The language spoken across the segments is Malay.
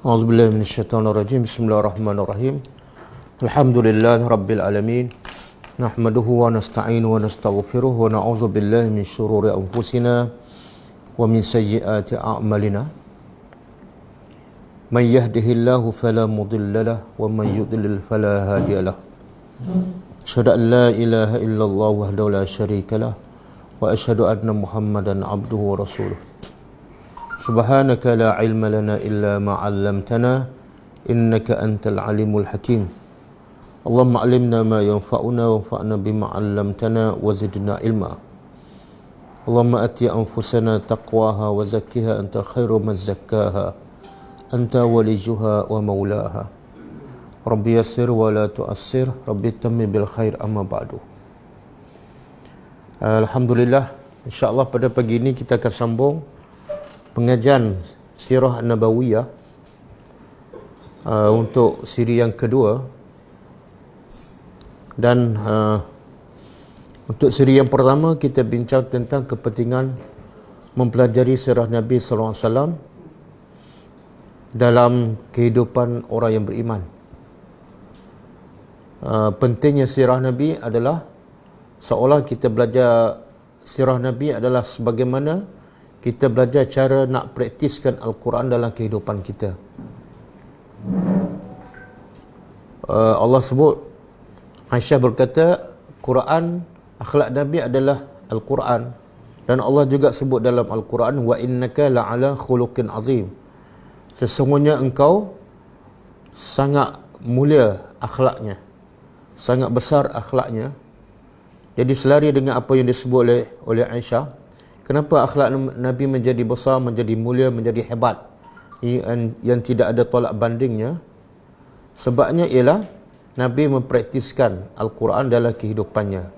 A'udzubillahi minasyaitonirrajim. Bismillahirrahmanirrahim. Alhamdulillahi rabbil alamin. Nahmaduhu wa nasta'inu wa nastaghfiruh wa na'udzu billahi min syururi anfusina wa min sayyiati a'malina. Man yahdihillahu fala mudilla lahu wa man yudlil fala hadiya lahu. Asyhadu an la ilaha illallah wahdahu la syarika lahu wa asyhadu anna Muhammadan abduhu wa rasuluh. Subhanaka la ilma lana illa ma 'allamtana innaka antal alimul hakim. Allahumma 'allimna ma yanfa'una wanfa'na bima 'allamtana wa zidna ilma. Allahumma ati anfusana taqwaha wa zakkiha anta khairu man zakkaha anta waliyuha wa maulaha. Rabbi yassir wa la tu'assir, Rabbi tammi bil khair, amma ba'du. Alhamdulillah, insya-Allah pada pagi ini kita akan sambung pengajian Sirah Nabawiyah untuk siri yang kedua, dan untuk siri yang pertama kita bincang tentang kepentingan mempelajari sirah Nabi sallallahu alaihi wasallam dalam kehidupan orang yang beriman. Pentingnya sirah Nabi adalah seolah kita belajar sirah Nabi adalah sebagaimana kita belajar cara nak praktiskan Al-Quran dalam kehidupan kita. Allah sebut, Aisyah berkata, Quran, akhlak Nabi adalah Al-Quran. Dan Allah juga sebut dalam Al-Quran, wa innaka la'ala khuluqin azim. Sesungguhnya engkau sangat mulia akhlaknya, sangat besar akhlaknya. Jadi selari dengan apa yang disebut oleh Aisyah, kenapa akhlak Nabi menjadi besar, menjadi mulia, menjadi hebat, yang tidak ada tolak bandingnya? Sebabnya ialah Nabi mempraktiskan Al-Quran dalam kehidupannya.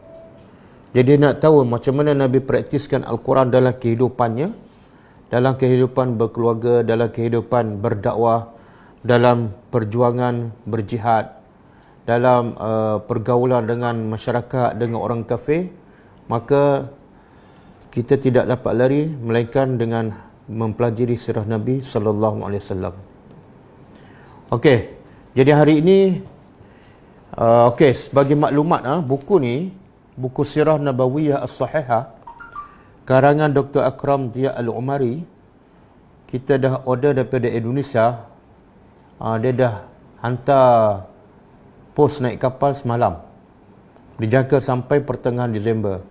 Jadi nak tahu macam mana Nabi praktiskan Al-Quran dalam kehidupannya, dalam kehidupan berkeluarga, dalam kehidupan berdakwah, dalam perjuangan berjihad, dalam pergaulan dengan masyarakat, dengan orang kafir, maka kita tidak dapat lari melainkan dengan mempelajari sirah Nabi sallallahu alaihi wasallam. Okey, jadi hari ini sebagai maklumat, buku ni, buku Sirah Nabawiyah As-Sahihah karangan Dr. Akram Dia Al-Umari, kita dah order daripada Indonesia. Dia dah hantar pos naik kapal semalam, dijangka sampai pertengahan Disember.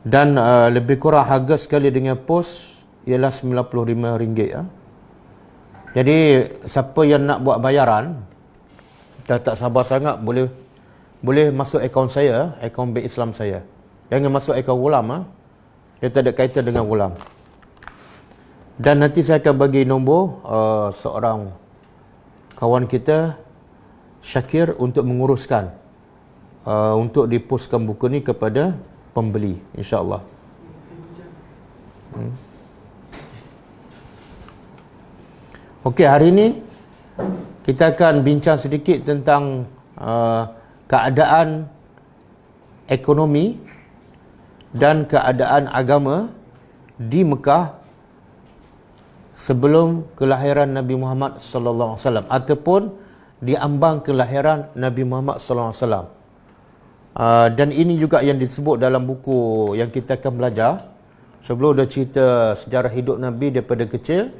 Dan lebih kurang harga sekali dengan pos ialah RM95. Jadi siapa yang nak buat bayaran, dah tak sabar sangat, boleh masuk akaun saya, akaun Bank Islam saya. Jangan masuk akaun Ghulam, dia tak ada kaitan dengan Ghulam. Dan nanti saya akan bagi nombor seorang kawan kita, Syakir, untuk menguruskan untuk dipostkan buku ni kepada pembeli, insya-Allah. Okey, hari ini kita akan bincang sedikit tentang keadaan ekonomi dan keadaan agama di Mekah sebelum kelahiran Nabi Muhammad sallallahu alaihi wasallam ataupun di ambang kelahiran Nabi Muhammad sallallahu alaihi wasallam. Dan ini juga yang disebut dalam buku yang kita akan belajar. Sebelum dah cerita sejarah hidup Nabi daripada kecil,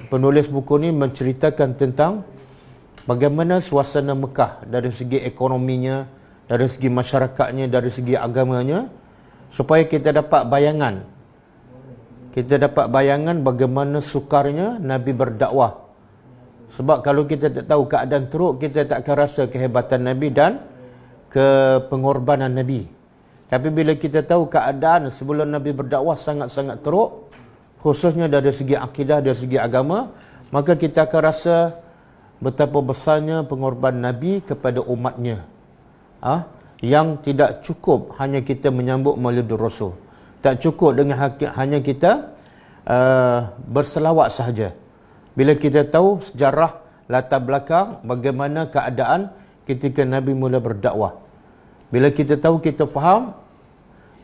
penulis buku ni menceritakan tentang bagaimana suasana Mekah dari segi ekonominya, dari segi masyarakatnya, dari segi agamanya, supaya kita dapat bayangan. Kita dapat bayangan bagaimana sukarnya Nabi berdakwah. Sebab kalau kita tak tahu keadaan teruk, kita tak akan rasa kehebatan Nabi dan pengorbanan Nabi. Tapi bila kita tahu keadaan sebelum Nabi berdakwah sangat-sangat teruk, khususnya dari segi akidah, dari segi agama, maka kita akan rasa betapa besarnya pengorbanan Nabi kepada umatnya. Yang tidak cukup hanya kita menyambut Maulidur Rasul. Tak cukup dengan hanya kita berselawat sahaja. Bila kita tahu sejarah latar belakang bagaimana keadaan ketika Nabi mula berdakwah. Bila kita tahu, kita faham,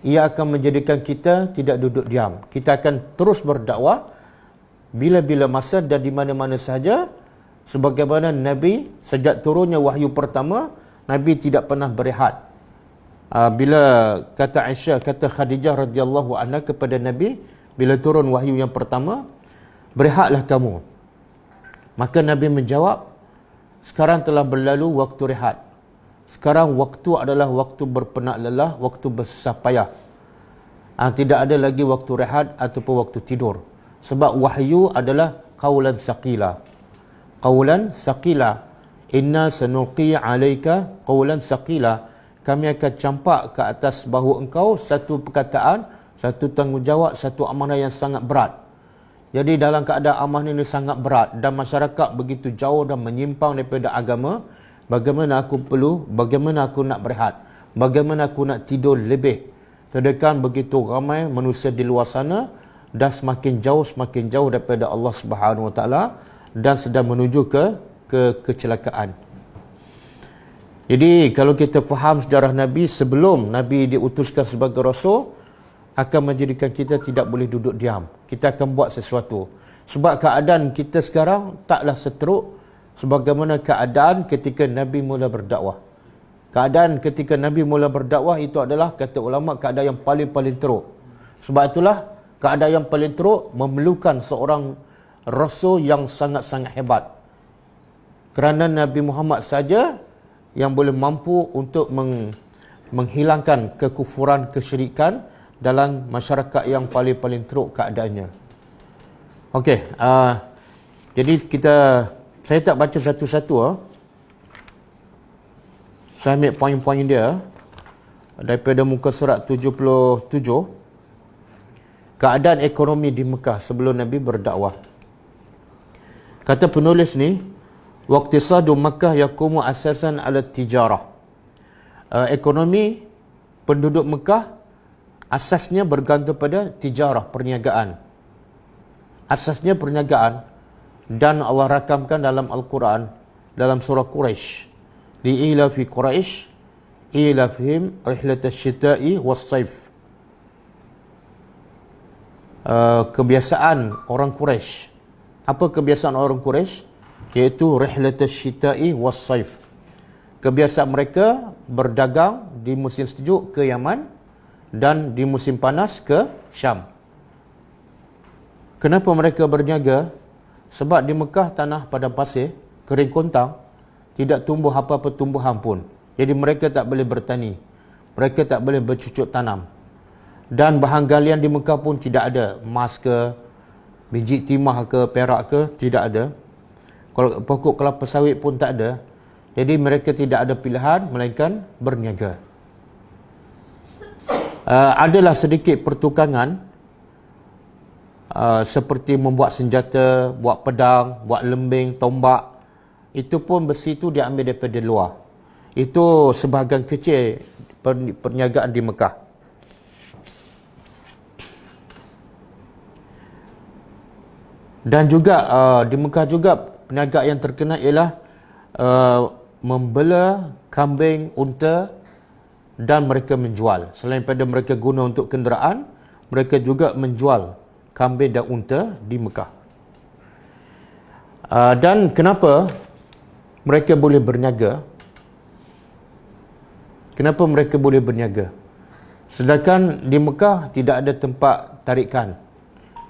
ia akan menjadikan kita tidak duduk diam. Kita akan terus berdakwah bila-bila masa dan di mana-mana sahaja, sebagaimana Nabi sejak turunnya wahyu pertama, Nabi tidak pernah berehat. Bila kata Aisyah, kata Khadijah radhiyallahu anha kepada Nabi bila turun wahyu yang pertama, berehatlah kamu. Maka Nabi menjawab, sekarang telah berlalu waktu rehat. Sekarang waktu adalah waktu berpenat lelah, waktu bersusah payah. Tidak ada lagi waktu rehat ataupun waktu tidur. Sebab wahyu adalah qaulan saqila. Qaulan saqila. Inna sanulqi alaika qaulan saqila. Kami akan campak ke atas bahu engkau satu perkataan, satu tanggungjawab, satu amanah yang sangat berat. Jadi dalam keadaan amanah ini sangat berat dan masyarakat begitu jauh dan menyimpang daripada agama, bagaimana aku nak berehat? Bagaimana aku nak tidur lebih? Sedangkan begitu ramai manusia di luar sana dah semakin jauh daripada Allah Subhanahu Wa Taala dan sedang menuju ke kecelakaan. Jadi kalau kita faham sejarah Nabi sebelum Nabi diutuskan sebagai Rasul, akan menjadikan kita tidak boleh duduk diam. Kita akan buat sesuatu. Sebab keadaan kita sekarang taklah seteruk sebagaimana keadaan ketika Nabi mula berdakwah. Keadaan ketika Nabi mula berdakwah itu adalah, kata ulama, keadaan yang paling teruk. Sebab itulah keadaan yang paling teruk memerlukan seorang Rasul yang sangat-sangat hebat. Kerana Nabi Muhammad saja yang boleh mampu untuk menghilangkan kekufuran, kesyirikan dalam masyarakat yang paling teruk keadaannya. Okey, jadi saya tak baca satu-satu. Saya ambil poin-poin dia daripada muka surat 77. Keadaan ekonomi di Mekah sebelum Nabi berdakwah. Kata penulis ni, waqtisadu Makkah yaqumu asasan ala tijarah. Ekonomi penduduk Mekah asasnya bergantung pada tijarah, perniagaan. Asasnya perniagaan, dan Allah rakamkan dalam Al-Quran dalam surah Quraisy, li'ilafi Quraisy ilafihim rihlatash syita'i was-saif. Kebiasaan orang Quraisy. Apa kebiasaan orang Quraisy? Iaitu rihlatash syita'i was-saif. Kebiasaan mereka berdagang di musim sejuk ke Yaman dan di musim panas ke Syam. Kenapa mereka berniaga? Sebab di Mekah tanah padang pasir, kering kontang, tidak tumbuh apa-apa tumbuhan pun. Jadi mereka tak boleh bertani. Mereka tak boleh bercucuk tanam. Dan bahan galian di Mekah pun tidak ada. Emas ke, biji timah ke, perak ke, tidak ada. Kalau pokok kelapa sawit pun tak ada. Jadi mereka tidak ada pilihan melainkan berniaga. Adalah sedikit pertukangan, seperti membuat senjata, buat pedang, buat lembing, tombak. Itu pun besi itu diambil daripada luar. Itu sebahagian kecil perniagaan di Mekah. Dan juga di Mekah juga perniagaan yang terkenal ialah membela kambing, unta, dan mereka menjual. Selain pada mereka guna untuk kenderaan, mereka juga menjual kambing dan unta di Mekah. Dan kenapa mereka boleh berniaga? Kenapa mereka boleh berniaga? Sedangkan di Mekah tidak ada tempat tarikan.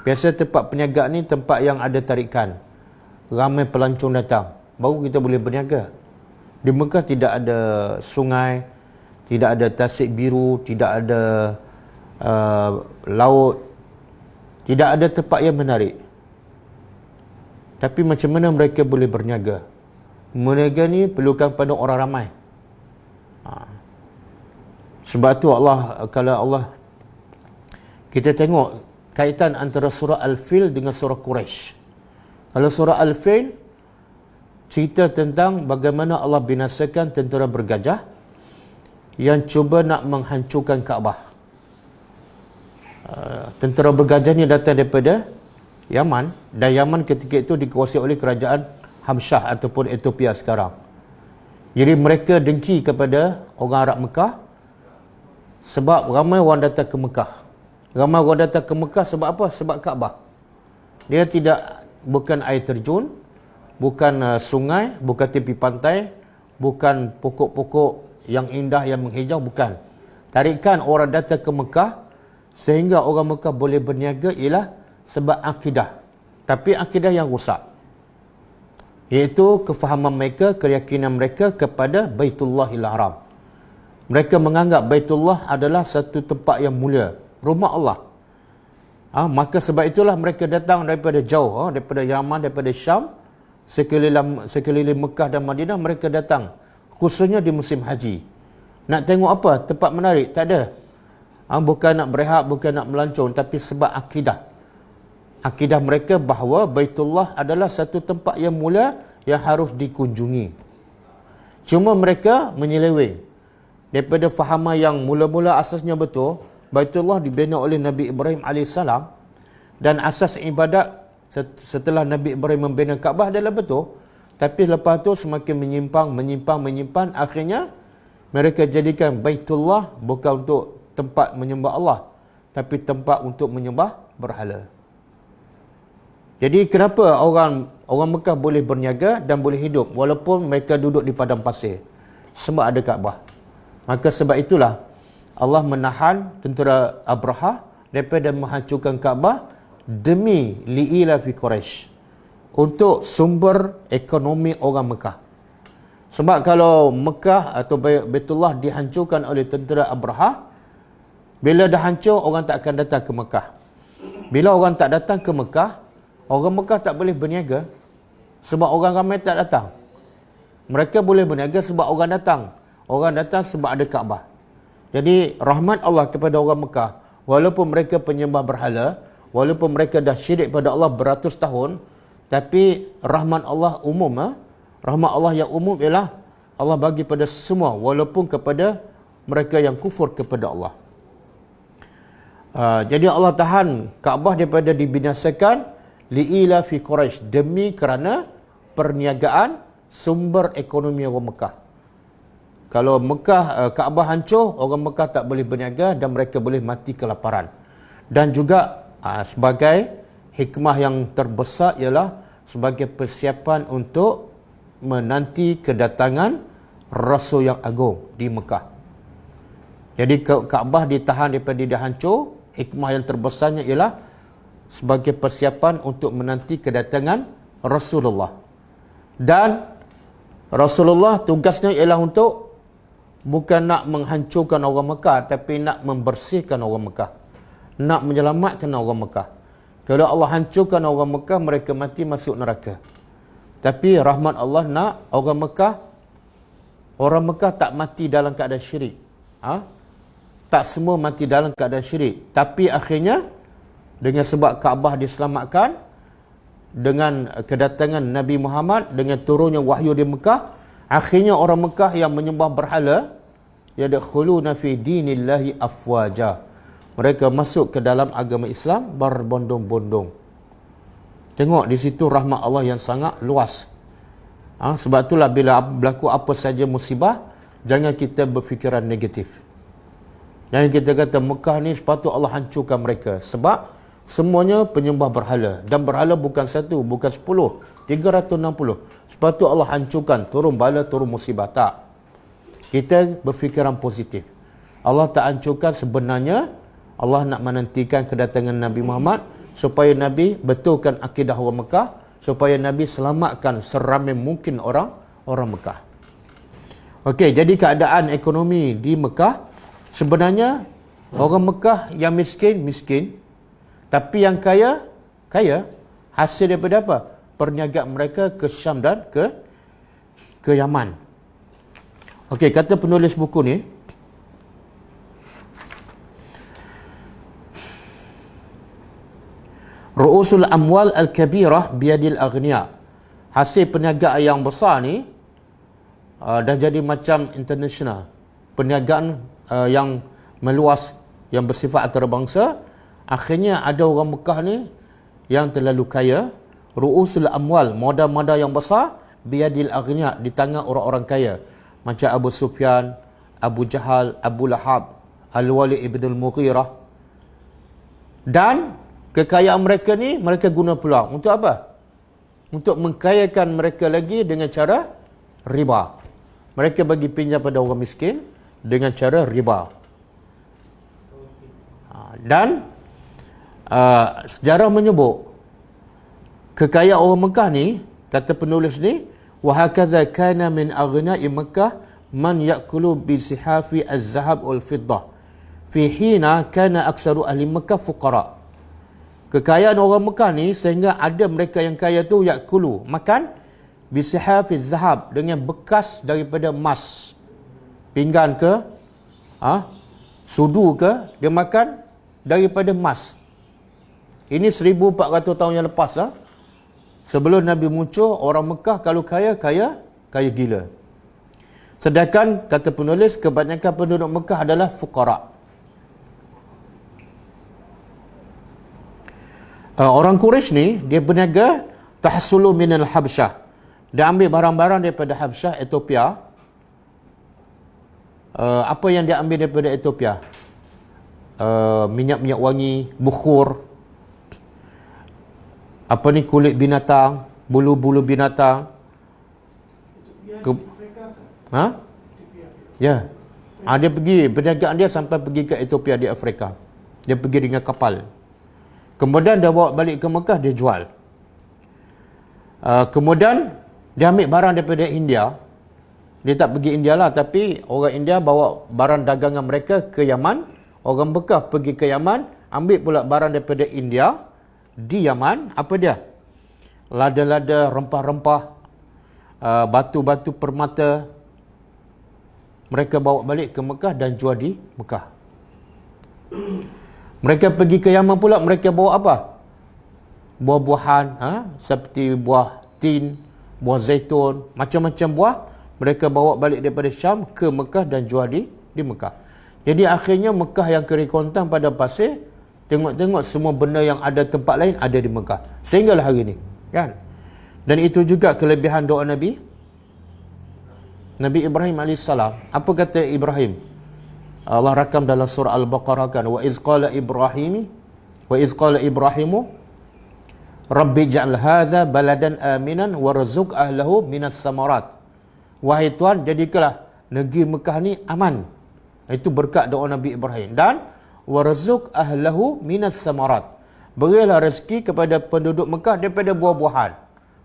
Biasa tempat perniagaan ni tempat yang ada tarikan. Ramai pelancong datang, baru kita boleh berniaga. Di Mekah tidak ada sungai, tidak ada tasik biru, tidak ada laut, tidak ada tempat yang menarik. Tapi macam mana mereka boleh berniaga? Berniaga ni perlukan pada orang ramai. Sebab tu kalau Allah, kita tengok kaitan antara surah Al-Fil dengan surah Quraisy. Kalau surah Al-Fil cerita tentang bagaimana Allah binasakan tentera bergajah yang cuba nak menghancurkan Kaabah. Tentera bergajah ni datang daripada Yaman, dan Yaman ketika itu dikuasai oleh kerajaan Hamsyah ataupun Ethiopia sekarang. Jadi mereka dengki kepada orang Arab Mekah sebab ramai orang datang ke Mekah. Ramai orang datang ke Mekah sebab apa? Sebab Kaabah. Dia tidak, bukan air terjun, bukan sungai, bukan tepi pantai, bukan pokok-pokok yang indah yang menghijau, bukan. Tarikan orang datang ke Mekah sehingga orang Mekah boleh berniaga ialah sebab akidah. Tapi akidah yang rusak, iaitu kefahaman mereka, keyakinan mereka kepada Baitullahil Haram. Mereka menganggap Baitullah adalah satu tempat yang mulia, rumah Allah. Maka sebab itulah mereka datang daripada jauh, daripada Yaman, daripada Syam, sekeliling Mekah dan Madinah. Mereka datang khususnya di musim haji. Nak tengok apa? Tempat menarik? Tak ada. Bukan nak berehat, bukan nak melancong, tapi sebab akidah. Akidah mereka bahawa Baitullah adalah satu tempat yang mulia yang harus dikunjungi. Cuma mereka menyeleweng daripada fahaman yang mula-mula asasnya betul. Baitullah dibina oleh Nabi Ibrahim AS, dan asas ibadat setelah Nabi Ibrahim membina Kaabah adalah betul. Tapi lepas tu semakin menyimpang, akhirnya mereka jadikan Baitullah bukan untuk tempat menyembah Allah, tapi tempat untuk menyembah berhala. Jadi kenapa orang Mekah boleh berniaga dan boleh hidup walaupun mereka duduk di padang pasir? Sebab ada Kaabah. Maka sebab itulah Allah menahan tentera Abraha daripada menghancurkan Kaabah demi li'ila fi Quraisy, untuk sumber ekonomi orang Mekah. Sebab kalau Mekah atau Baitullah dihancurkan oleh tentera Abraha, bila dah hancur, orang tak akan datang ke Mekah. Bila orang tak datang ke Mekah, orang Mekah tak boleh berniaga sebab orang ramai tak datang. Mereka boleh berniaga sebab orang datang. Orang datang sebab ada Kaabah. Jadi rahmat Allah kepada orang Mekah, walaupun mereka penyembah berhala, walaupun mereka dah syirik pada Allah beratus tahun, tapi rahmat Allah umum. Rahmat Allah yang umum ialah Allah bagi pada semua, walaupun kepada mereka yang kufur kepada Allah. Jadi Allah tahan Kaabah daripada dibinasakan li'ila fi Quraisy, demi kerana perniagaan sumber ekonomi orang Mekah. Kalau Kaabah hancur, orang Mekah tak boleh berniaga dan mereka boleh mati kelaparan. Dan juga sebagai hikmah yang terbesar ialah sebagai persiapan untuk menanti kedatangan Rasul yang agung di Mekah. Jadi Kaabah ditahan daripada dia hancur, hikmah yang terbesarnya ialah sebagai persiapan untuk menanti kedatangan Rasulullah. Dan Rasulullah tugasnya ialah untuk bukan nak menghancurkan orang Mekah, tapi nak membersihkan orang Mekah, nak menyelamatkan orang Mekah. Kalau Allah hancurkan orang Mekah, mereka mati masuk neraka. Tapi rahmat Allah nak orang Mekah tak mati dalam keadaan syirik. Tak semua mati dalam keadaan syirik. Tapi akhirnya dengan sebab Kaabah diselamatkan, dengan kedatangan Nabi Muhammad, dengan turunnya wahyu di Mekah, akhirnya orang Mekah yang menyembah berhala yadkhuluna fi dinillahi afwaja. Mereka masuk ke dalam agama Islam berbondong-bondong. Tengok di situ rahmat Allah yang sangat luas. Sebab itulah bila berlaku apa saja musibah, jangan kita berfikiran negatif. Jangan kita kata Mekah ni sepatut Allah hancurkan mereka, sebab semuanya penyembah berhala. Dan berhala bukan satu, bukan 10, 360. Sepatut Allah hancurkan, turun bala, turun musibah. Tak. Kita berfikiran positif. Allah tak hancurkan, sebenarnya Allah nak menantikan kedatangan Nabi Muhammad supaya Nabi betulkan akidah orang Mekah, supaya Nabi selamatkan seramai mungkin orang Mekah. Okey, jadi keadaan ekonomi di Mekah, sebenarnya orang Mekah yang miskin, tapi yang kaya, hasil daripada apa? Perniagaan mereka ke Syam dan ke Yaman. Okey, kata penulis buku ni, Ru'usul amwal al-kabirah biyadil aghniya. Hasil perniagaan yang besar ni dah jadi macam international. Perniagaan yang meluas, yang bersifat antarabangsa. Akhirnya ada orang Mekah ni yang terlalu kaya. Ru'usul amwal, modal-modal yang besar, biyadil aghniya, di tangan orang-orang kaya. Macam Abu Sufyan, Abu Jahal, Abu Lahab, Al-Walid ibn al-Mughirah. Dan Kekayaan mereka ni mereka guna peluang untuk apa? Untuk mengkayakan mereka lagi dengan cara riba. Mereka bagi pinjam pada orang miskin dengan cara riba. Dan sejarah menyebut kekayaan orang Mekah ni, kata penulis ni, wa hakaza kana min aghna'i Makkah man ya'kulu bi sihafi az-zahab wal fiddah fi hina kana aktsaru ahli Makkah fuqara. Kekayaan orang Mekah ni sehingga ada mereka yang kaya tu ya'kulu, makan bi sihafi az-zahab, dengan bekas daripada emas, pinggan ke sudu ke, dia makan daripada emas. Ini 1400 tahun yang lepas. Sebelum Nabi muncul, orang Mekah kalau kaya gila. Sedangkan kata penulis, kebanyakan penduduk Mekah adalah fuqara. Orang Quraisy ni dia berniaga tahsulu minal Habsyah. Dia ambil barang-barang daripada Habsyah, Ethiopia. Apa yang dia ambil daripada Ethiopia? Minyak-minyak wangi, bukhur, apa ni, kulit binatang, bulu-bulu binatang. Ya. Dia pergi, perniagaan dia sampai pergi ke Ethiopia di Afrika. Dia pergi dengan kapal. Kemudian dia bawa balik ke Mekah, dia jual. Kemudian dia ambil barang daripada India. Dia tak pergi India lah, tapi orang India bawa barang dagangan mereka ke Yaman. Orang Mekah pergi ke Yaman, ambil pula barang daripada India. Di Yaman, apa dia? Lada-lada, rempah-rempah, batu-batu permata. Mereka bawa balik ke Mekah dan jual di Mekah. Mereka pergi ke Yaman pula, mereka bawa apa? Buah-buahan, seperti buah tin, buah zaitun, macam-macam buah. Mereka bawa balik daripada Syam ke Mekah dan jual di Mekah. Jadi akhirnya Mekah yang kering kontang pada pasir, tengok-tengok semua benda yang ada tempat lain ada di Mekah. Sehinggalah hari ini, kan? Dan itu juga kelebihan doa Nabi Ibrahim AS. Apa kata Ibrahim? Allah rakam dalam surah Al-Baqarah, kan, wa iz qala Ibrahimu Rabbi ja'al hadza baladan aminan warzuq ahlahu minas samarat. Wahai Tuhan, jadikanlah negeri Mekah ni aman. Itu berkat doa Nabi Ibrahim. Dan warzuq ahlahu minas samarat, berilah rezeki kepada penduduk Mekah daripada buah-buahan.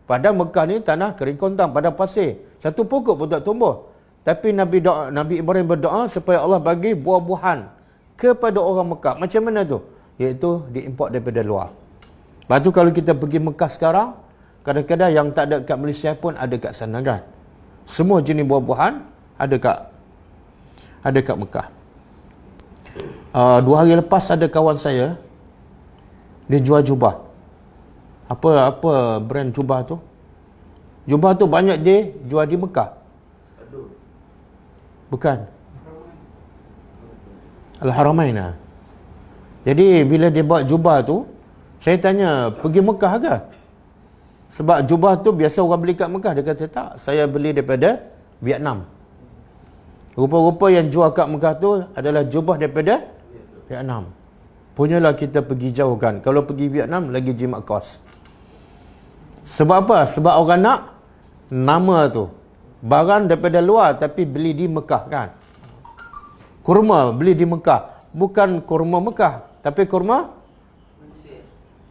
Padahal Mekah ni tanah kering kontang, pada pasir, satu pokok pun tak tumbuh. Tapi Nabi Ibrahim berdoa supaya Allah bagi buah-buahan kepada orang Mekah. Macam mana tu? Iaitu diimport daripada luar. Lepas tu kalau kita pergi Mekah sekarang, kadang-kadang yang tak ada kat Malaysia pun ada kat sana, kan? Semua jenis buah-buahan ada kat Mekah. 2 hari lepas ada kawan saya, dia jual jubah. Apa brand jubah tu? Jubah tu banyak dia jual di Mekah. Bukan. Al-Haramain. Jadi bila dia buat jubah tu, saya tanya, pergi Mekah ke? Sebab jubah tu biasa orang beli kat Mekah. Dia kata tak, saya beli daripada Vietnam. Rupa-rupa yang jual kat Mekah tu adalah jubah daripada Vietnam. Punyalah kita pergi jauh, kan. Kalau pergi Vietnam lagi jimat kos. Sebab apa? Sebab orang nak nama tu. Barang daripada luar tapi beli di Mekah, kan. Kurma beli di Mekah. Bukan kurma Mekah, tapi kurma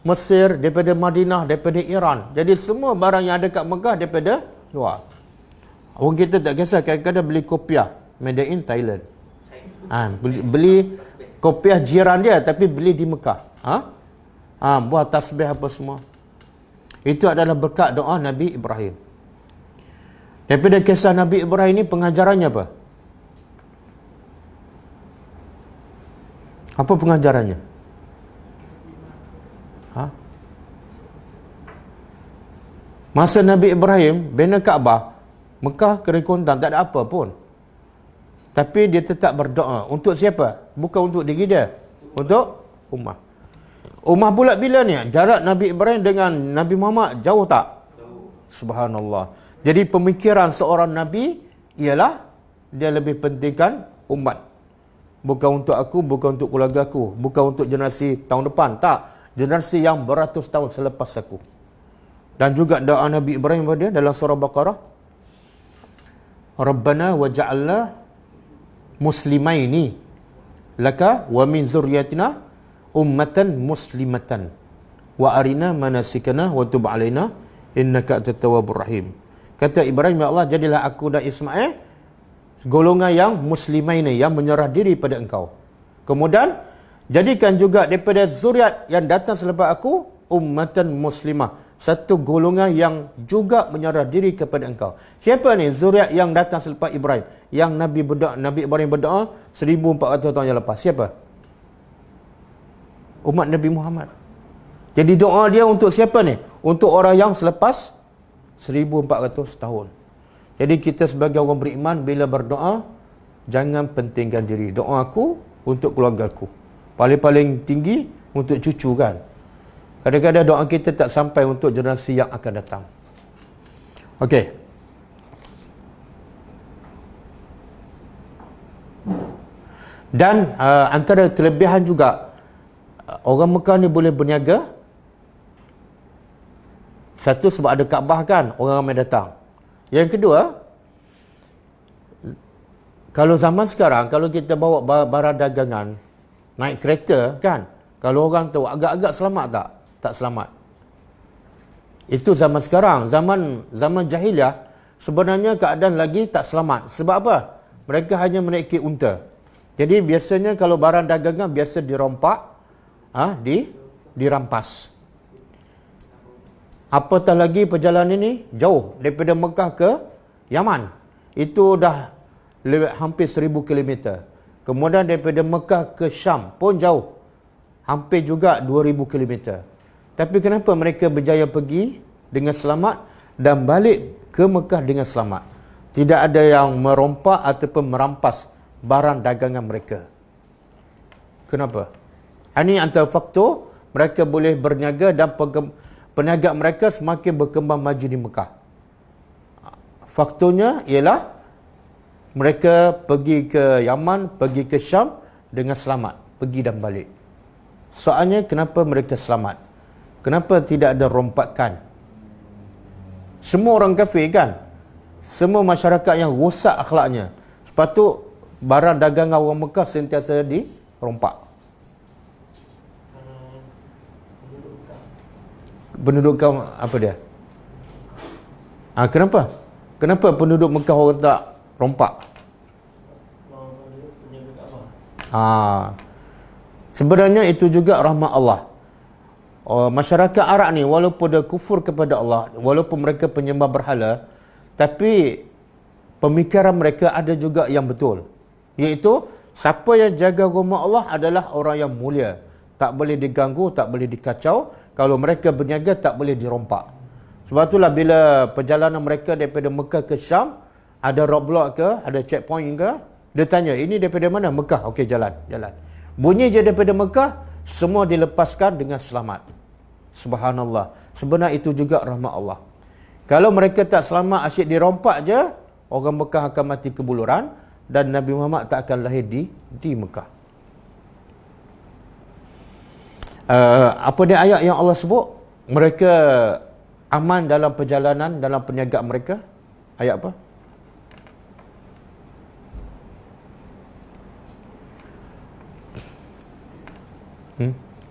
Mesir, daripada Madinah, daripada Iran. Jadi semua barang yang ada kat Mekah daripada luar. Orang kita tak kisah, kadang-kadang beli kopiah made in Thailand. Beli kopiah jiran dia tapi beli di Mekah. Buat tasbih apa semua. Itu adalah berkat doa Nabi Ibrahim. Daripada kisah Nabi Ibrahim ni, pengajarannya apa? Apa pengajarannya? Masa Nabi Ibrahim bina Kaabah, Mekah kering kontang, tak ada apa pun. Tapi dia tetap berdoa. Untuk siapa? Bukan untuk diri dia. Untuk ummah. Ummah pula bila ni? Jarak Nabi Ibrahim dengan Nabi Muhammad jauh tak? Subhanallah. Jadi pemikiran seorang Nabi ialah dia lebih pentingkan umat. Bukan untuk aku, bukan untuk keluarga aku, bukan untuk generasi tahun depan. Tak. generasi yang beratus tahun selepas aku. Dan juga doa Nabi Ibrahim pada dalam surah Baqarah, Rabbana waj'alna muslimaini laka wa min zurriyatina ummatan muslimatan wa arina manasikana wa tub alaina innaka antat tawwabur rahim. Kata Ibrahim, ya Allah, jadilah aku dan Ismail golongan yang muslimaini, yang menyerah diri pada engkau. Kemudian jadikan juga daripada zuriat yang datang selepas aku ummatan muslimah, satu golongan yang juga menyerah diri kepada engkau. Siapa ni zuriat yang datang selepas Ibrahim? Yang Nabi Ibrahim berdoa 1400 tahun yang lepas. Siapa? Umat Nabi Muhammad. Jadi doa dia untuk siapa ni? Untuk orang yang selepas 1400 tahun. Jadi kita sebagai orang beriman, bila berdoa, jangan pentingkan diri. Doa aku untuk keluarga aku. Paling-paling tinggi untuk cucu kan. Kadang-kadang doa kita tak sampai untuk generasi yang akan datang. Okey. Dan antara kelebihan juga, orang Mekah ni boleh berniaga. Satu, sebab ada Kaabah kan, orang ramai datang. Yang kedua, kalau zaman sekarang, kalau kita bawa barang dagangan, naik kereta kan, kalau orang tahu agak-agak selamat tak? Tak selamat. Itu zaman sekarang. Zaman jahiliah sebenarnya keadaan lagi tak selamat. Sebab apa? Mereka hanya menaiki unta. Jadi biasanya kalau barang dagangan biasa dirompak, dirampas. Apatah lagi perjalanan ini jauh daripada Mekah ke Yaman. Itu dah hampir 1000 km. Kemudian daripada Mekah ke Syam pun jauh. Hampir juga 2000 km. Tapi kenapa mereka berjaya pergi dengan selamat dan balik ke Mekah dengan selamat? Tidak ada yang merompak ataupun merampas barang dagangan mereka. Kenapa? Ini antara faktor mereka boleh berniaga dan perniagaan mereka semakin berkembang maju di Mekah. Faktornya ialah mereka pergi ke Yaman, pergi ke Syam dengan selamat. Pergi dan balik. Soalnya kenapa mereka selamat? Kenapa tidak ada rompakan? Semua orang kafir kan? Semua masyarakat yang rosak akhlaknya. Sepatut barang dagangan orang Mekah sentiasa dirompak. Penduduk apa dia? Kenapa? Kenapa penduduk Mekah orang tak rompak? Sebenarnya itu juga rahmat Allah. Masyarakat Arab ni walaupun dia kufur kepada Allah, walaupun mereka penyembah berhala, tapi pemikiran mereka ada juga yang betul. Iaitu siapa yang jaga rumah Allah adalah orang yang mulia. Tak boleh diganggu, tak boleh dikacau. Kalau mereka berniaga tak boleh dirompak. Sebab itulah bila perjalanan mereka daripada Mekah ke Syam, ada roadblock ke, ada checkpoint ke, dia tanya, ini daripada mana? Mekah. Okey, jalan. Bunyi je daripada Mekah, semua dilepaskan dengan selamat. Subhanallah. Sebenarnya itu juga rahmat Allah. Kalau mereka tak selamat, asyik dirompak je, orang Mekah akan mati kebuluran dan Nabi Muhammad tak akan lahir di Mekah. Apa dia ayat yang Allah sebut? Mereka aman dalam perjalanan, dalam perniagaan mereka. Ayat apa?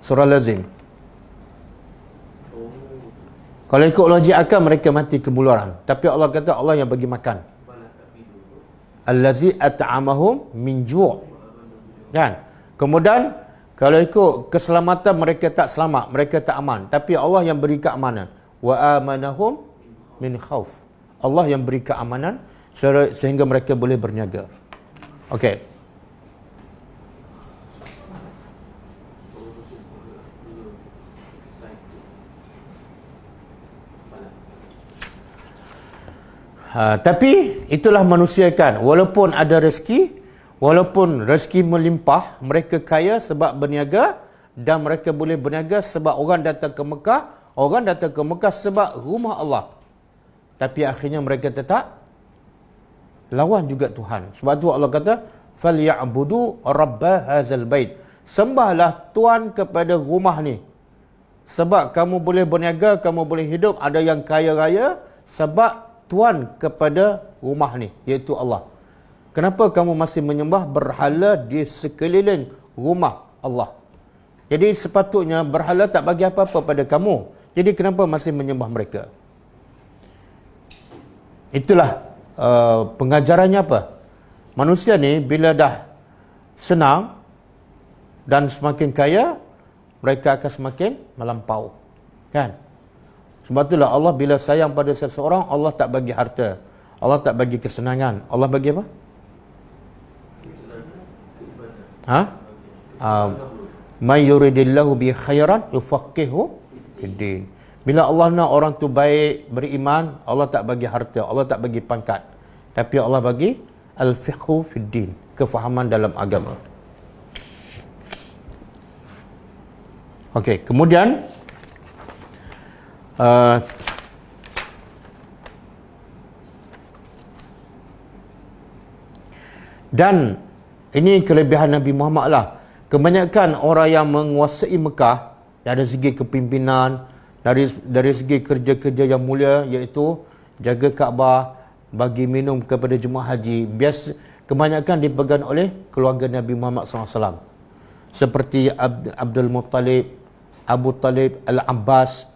Surah Lazim. Kalau ikut logik akal, mereka mati kebuluran. Tapi Allah kata Allah yang bagi makan. Allazi at'amahum min ju'. Kan? Kemudian kalau ikut keselamatan, mereka tak selamat, mereka tak aman. Tapi Allah yang beri keamanan. Wa amanahum min khauf. Allah yang beri keamanan sehingga mereka boleh berniaga. Okey. Tapi itulah manusia kan. Walaupun ada rezeki, walaupun rezeki melimpah, mereka kaya sebab berniaga, dan mereka boleh berniaga sebab orang datang ke Mekah, orang datang ke Mekah sebab rumah Allah. Tapi akhirnya mereka tetap lawan juga Tuhan. Sebab tu Allah kata, "Falyabudu rabb hadzal bait." Sembahlah Tuhan kepada rumah ni. sebab kamu boleh berniaga, kamu boleh hidup. Ada yang kaya raya sebab tuan kepada rumah ni, iaitu Allah. Kenapa kamu masih menyembah berhala di sekeliling rumah Allah? Jadi sepatutnya berhala tak bagi apa-apa pada kamu. Jadi kenapa masih menyembah mereka? Itulah pengajarannya apa? Manusia ni bila dah senang dan semakin kaya, mereka akan semakin melampau. Kan? Sebab itulah Allah bila sayang pada seseorang, Allah tak bagi harta. Allah tak bagi kesenangan. Allah bagi apa? May yuridillahu bi khairan yufaqihu fiddin. Bila Allah nak orang tu baik, beriman, Allah tak bagi harta, Allah tak bagi pangkat. Tapi Allah bagi al-fiqhu fiddin, kefahaman dalam agama. Okey, kemudian dan ini kelebihan Nabi Muhammad lah. Kebanyakan orang yang menguasai Mekah dari segi kepimpinan, dari segi kerja-kerja yang mulia, iaitu jaga Kaabah, bagi minum kepada jemaah haji, kebanyakan dipegang oleh keluarga Nabi Muhammad SAW. Seperti Abdul Muttalib, Abu Talib, Al-Abbas.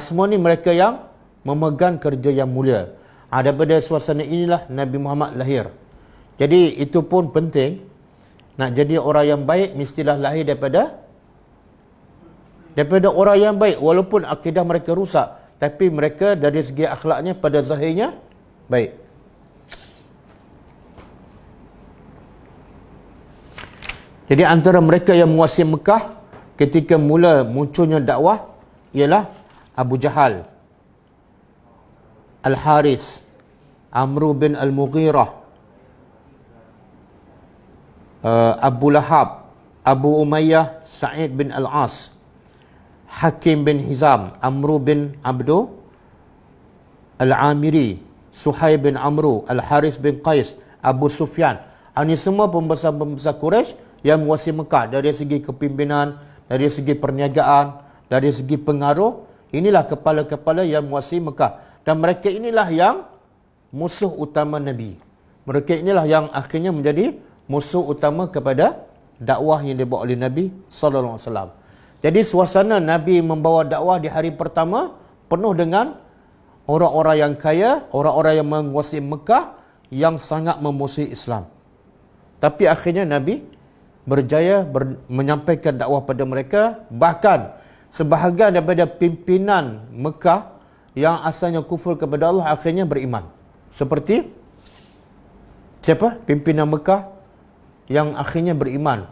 Semua ni mereka yang memegang kerja yang mulia. Daripada suasana inilah Nabi Muhammad lahir. Jadi itu pun penting. Nak jadi orang yang baik, mestilah lahir daripada orang yang baik. Walaupun akidah mereka rusak, tapi mereka dari segi akhlaknya pada zahirnya baik. Jadi antara mereka yang menguasai Mekah ketika mula munculnya dakwah ialah Abu Jahal, Al-Haris, Amr bin Al-Mughirah, Abu Lahab, Abu Umayyah, Sa'id bin Al-As, Hakim bin Hizam, Amr bin Abdu Al-Amiri, Suhaib bin Amru, Al-Haris bin Qais, Abu Sufyan. Ini semua pembesar-pembesar Quraisy yang menguasai Mekah dari segi kepimpinan, dari segi perniagaan, dari segi pengaruh. Inilah kepala-kepala yang menguasai Mekah. Dan mereka inilah yang musuh utama Nabi. Mereka inilah yang akhirnya menjadi musuh utama kepada dakwah yang dibawa oleh Nabi SAW. Jadi suasana Nabi membawa dakwah di hari pertama penuh dengan orang-orang yang kaya, orang-orang yang menguasai Mekah yang sangat memusuhi Islam. Tapi akhirnya Nabi berjaya menyampaikan dakwah pada mereka. Bahkan sebahagian daripada pimpinan Mekah yang asalnya kufur kepada Allah akhirnya beriman. Seperti siapa? Pimpinan Mekah yang akhirnya beriman.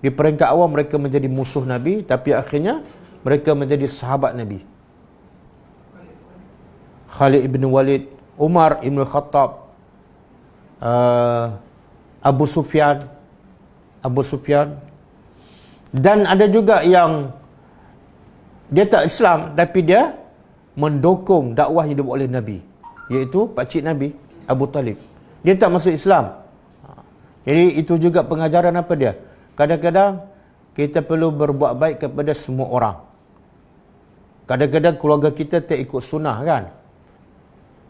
Di peringkat awal mereka menjadi musuh Nabi, tapi akhirnya mereka menjadi sahabat Nabi. Khalid ibn Walid, Umar ibn Khattab, Abu Sufyan. Dan ada juga yang dia tak Islam tapi dia mendukung dakwah yang dibuat oleh Nabi, iaitu pakcik Nabi, Abu Talib. Dia tak masuk Islam. Jadi itu juga pengajaran apa dia? Kadang-kadang kita perlu berbuat baik kepada semua orang. Kadang-kadang keluarga kita tak ikut sunnah kan?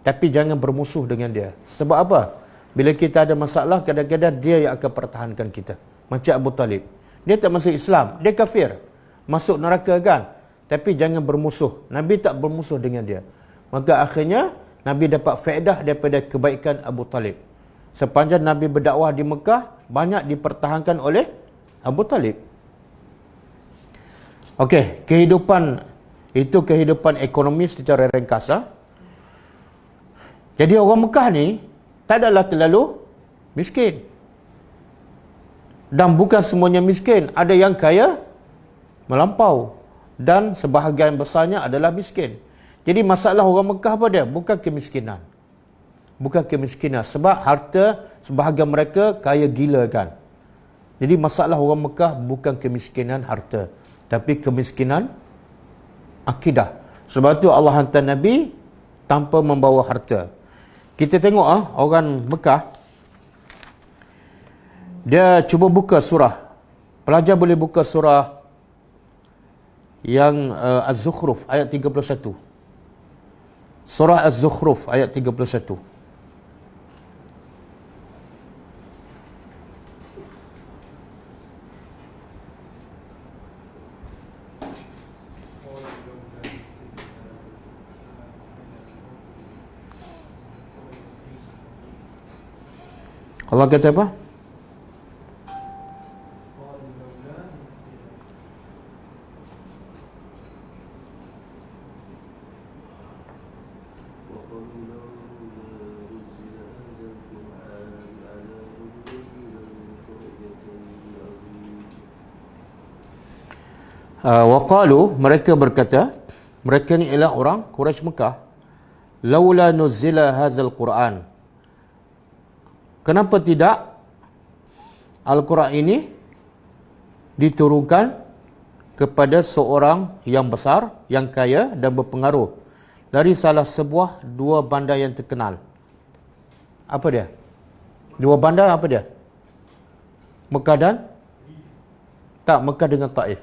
Tapi jangan bermusuh dengan dia. Sebab apa? Bila kita ada masalah, kadang-kadang dia yang akan pertahankan kita. Macam Abu Talib. Dia tak masuk Islam. Dia kafir. Masuk neraka kan? Tapi jangan bermusuh. Nabi tak bermusuh dengan dia. Maka akhirnya, Nabi dapat faedah daripada kebaikan Abu Talib. Sepanjang Nabi berdakwah di Mekah, banyak dipertahankan oleh Abu Talib. Okey, itu kehidupan ekonomi secara ringkas. Jadi orang Mekah ni tak adalah terlalu miskin. Dan bukan semuanya miskin. Ada yang kaya melampau. Dan sebahagian besarnya adalah miskin. Jadi masalah orang Mekah apa dia? Bukan kemiskinan. Bukan kemiskinan. Sebab harta sebahagian mereka kaya gila kan. Jadi masalah orang Mekah bukan kemiskinan harta. Tapi kemiskinan akidah. Sebab tu Allah hantar Nabi tanpa membawa harta. Kita tengok orang Mekah, dia cuba buka surah. Pelajar boleh buka surah yang Az-Zukhruf ayat 31. Surah Az-Zukhruf ayat 31. Allah kata apa? Waqalu, mereka berkata, mereka ni ialah orang Quraisy Mekah, laula nuzila hadzal Quran, kenapa tidak Al-Quran ini diturunkan kepada seorang yang besar, yang kaya dan berpengaruh dari salah sebuah dua bandar yang terkenal. Apa dia? Dua bandar apa dia? Mekah dan? Tak, Mekah dengan Taif.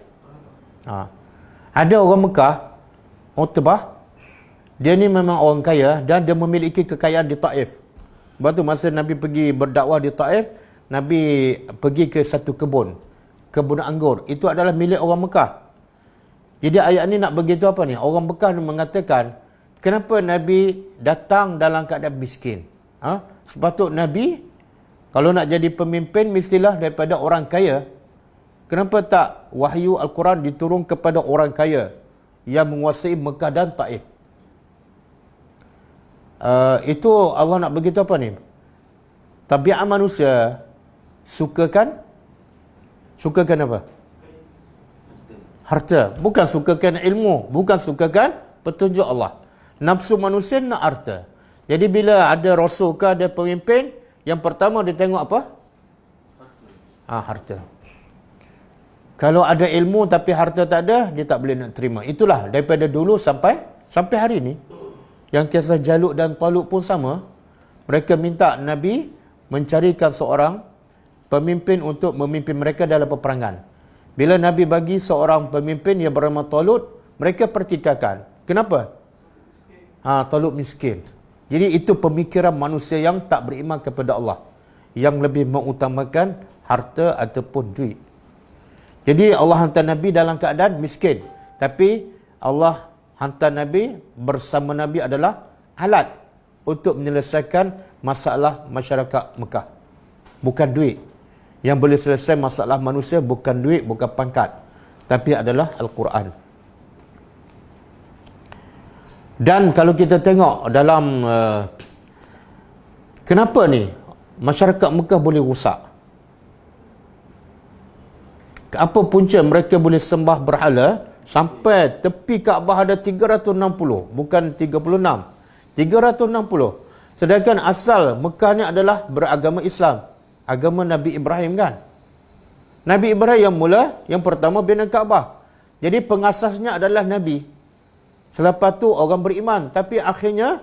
Ada orang Mekah, Utbah, dia ni memang orang kaya dan dia memiliki kekayaan di Taif. Sebab tu masa Nabi pergi berdakwah di Taif, Nabi pergi ke satu kebun anggur. Itu adalah milik orang Mekah. Jadi ayat ni nak begitu apa ni? Orang Mekah mengatakan, kenapa Nabi datang dalam keadaan miskin? Sepatutnya Nabi kalau nak jadi pemimpin mestilah daripada orang kaya. Kenapa tak wahyu Al-Quran diturun kepada orang kaya yang menguasai Mekah dan Taif? Itu Allah nak begitu apa ni? Tabiat manusia sukakan apa? Harta. Bukan sukakan ilmu, bukan sukakan petunjuk Allah. Nafsu manusia nak harta. Jadi bila ada rasul ke ada pemimpin, yang pertama dia tengok apa? Harta. Kalau ada ilmu tapi harta tak ada, dia tak boleh nak terima. Itulah daripada dulu sampai hari ini. Yang kisah Jalut dan Talut pun sama. Mereka minta Nabi mencarikan seorang pemimpin untuk memimpin mereka dalam peperangan. Bila Nabi bagi seorang pemimpin yang bernama Talut, mereka pertikaikan. Kenapa? Talut miskin. Jadi itu pemikiran manusia yang tak beriman kepada Allah, yang lebih mengutamakan harta ataupun duit. Jadi Allah hantar Nabi dalam keadaan miskin. Tapi Allah hantar Nabi, bersama Nabi adalah alat untuk menyelesaikan masalah masyarakat Mekah. Bukan duit. Yang boleh selesai masalah manusia bukan duit, bukan pangkat, tapi adalah Al-Quran. Dan kalau kita tengok dalam kenapa ni masyarakat Mekah boleh rusak? Apa punca mereka boleh sembah berhala sampai tepi Kaabah ada 360, bukan 36, 360. Sedangkan asal Mekah ni adalah beragama Islam, agama Nabi Ibrahim kan. Nabi Ibrahim yang pertama bina Kaabah. Jadi pengasasnya adalah Nabi. Selepas tu orang beriman, tapi akhirnya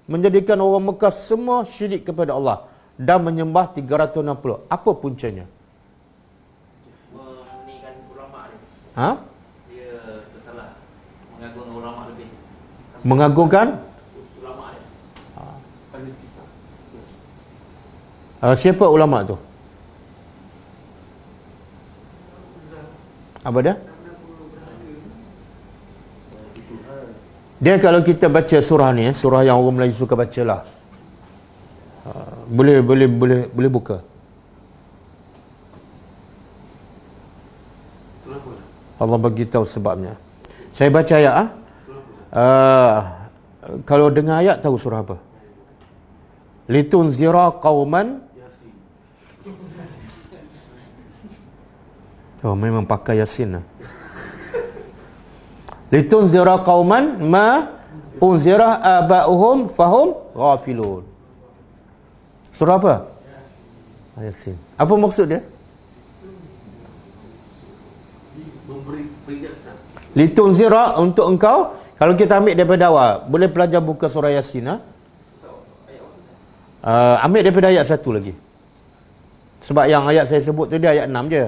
menjadikan orang Mekah semua syirik kepada Allah dan menyembah 360. Apa puncanya? Dia tersalah mengagungkan ulama lebih. Mengagungkan ulama siapa ulama tu? Apa dia? Dia kalau kita baca surah ni, surah yang orang Melayu suka baca lah. Boleh buka. Allah bagi tahu sebabnya. Saya baca ayat kalau dengar ayat tahu surah apa? Litunzira qauman. Memang pakai Yasin lah. Litunzira qauman ma unzira aba'uhum fahum ghafilun. Surah apa? Yasin. Apa maksud dia? Litunzira, untuk engkau. Kalau kita ambil daripada awal, boleh pelajar buka surah Yasin. Ambil daripada ayat 1 lagi. Sebab yang ayat saya sebut tadi ayat 6 je.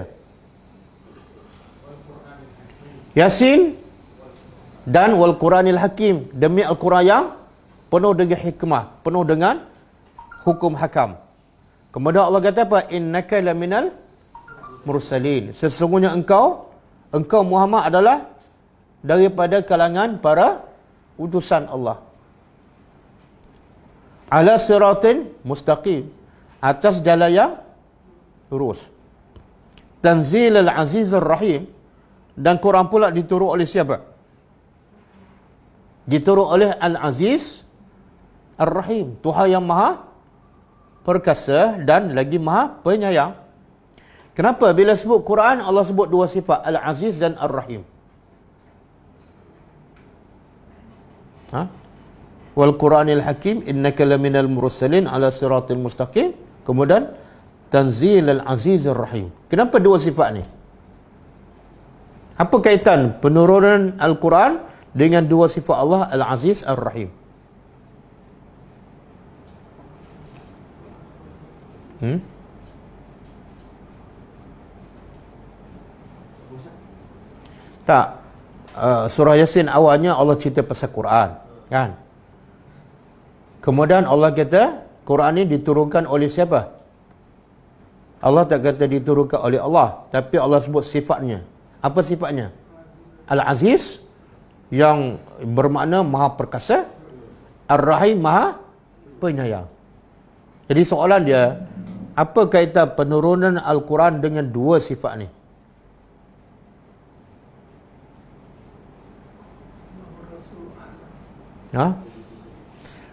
Yasin Dan wal Quranil Hakim, demi Al-Quran yang penuh dengan hikmah, penuh dengan hukum hakam. Kemudian Allah kata apa? Innaka laminal mursalin. Sesungguhnya engkau Muhammad adalah daripada kalangan para utusan Allah. Ala siratin mustaqim, atas jalan yang lurus. Tanzilul Azizur Rahim, dan Quran pula diturun oleh siapa? Diturun oleh Al-Aziz Ar-Rahim, Tuhan yang maha perkasa dan lagi maha penyayang. Kenapa bila sebut Quran Allah sebut dua sifat, Al-Aziz dan Ar-Rahim? Wal Quranil Hakim innaka laminal mursalin ala siratil mustaqim. Kemudian Tanzilul Azizur Rahim. Kenapa dua sifat ni? Apa kaitan penurunan Al-Quran dengan dua sifat Allah, Al-Aziz Ar-Rahim? Tak. Surah Yasin awalnya Allah cerita pasal Quran, kan? Kemudian Allah kata Quran ni diturunkan oleh siapa? Allah tak kata diturunkan oleh Allah, tapi Allah sebut sifatnya. Apa sifatnya? Al-Aziz, yang bermakna maha perkasa, Ar-Rahim, maha penyayang. Jadi soalan dia, apa kaitan penurunan Al-Quran dengan dua sifat ni?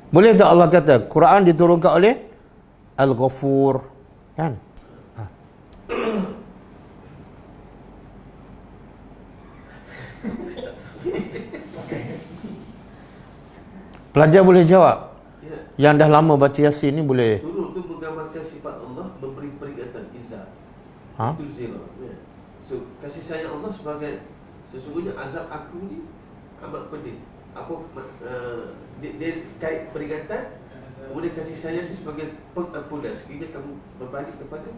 Boleh tak Allah kata Quran diturunkan oleh Al-Ghafur, kan? Pelajar boleh jawab. Yang dah lama baca Yasin ni boleh. Turun tu menggambarkan sifat Allah, memberi peringatan, izah. Itu zero. So, kasih sayang Allah sebagai sesungguhnya azab aku ni amat pedih. Apa dia kait peringatan, kemudian kasih sayang dia sebagai pengampunan. Sekiranya kamu berbalik kepada,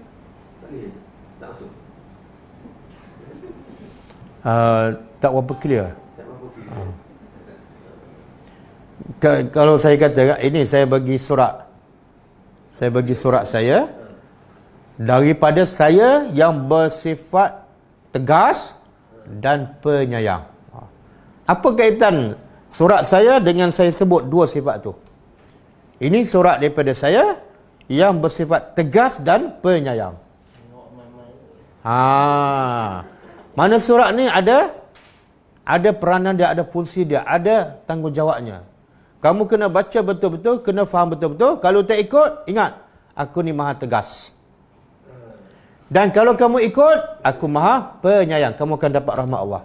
tak boleh, tak masuk. Tak berapa clear. Tak berapa clear. Kalau saya kata ini saya bagi surat saya daripada saya yang bersifat tegas dan penyayang. Apa kaitan surat saya dengan saya sebut dua sifat tu? Ini surat daripada saya yang bersifat tegas dan penyayang. Mana surat ni ada peranan dia, ada fungsi dia, ada tanggungjawabnya. Kamu kena baca betul-betul, kena faham betul-betul. Kalau tak ikut, ingat, aku ni maha tegas. Dan kalau kamu ikut, aku maha penyayang. Kamu akan dapat rahmat Allah.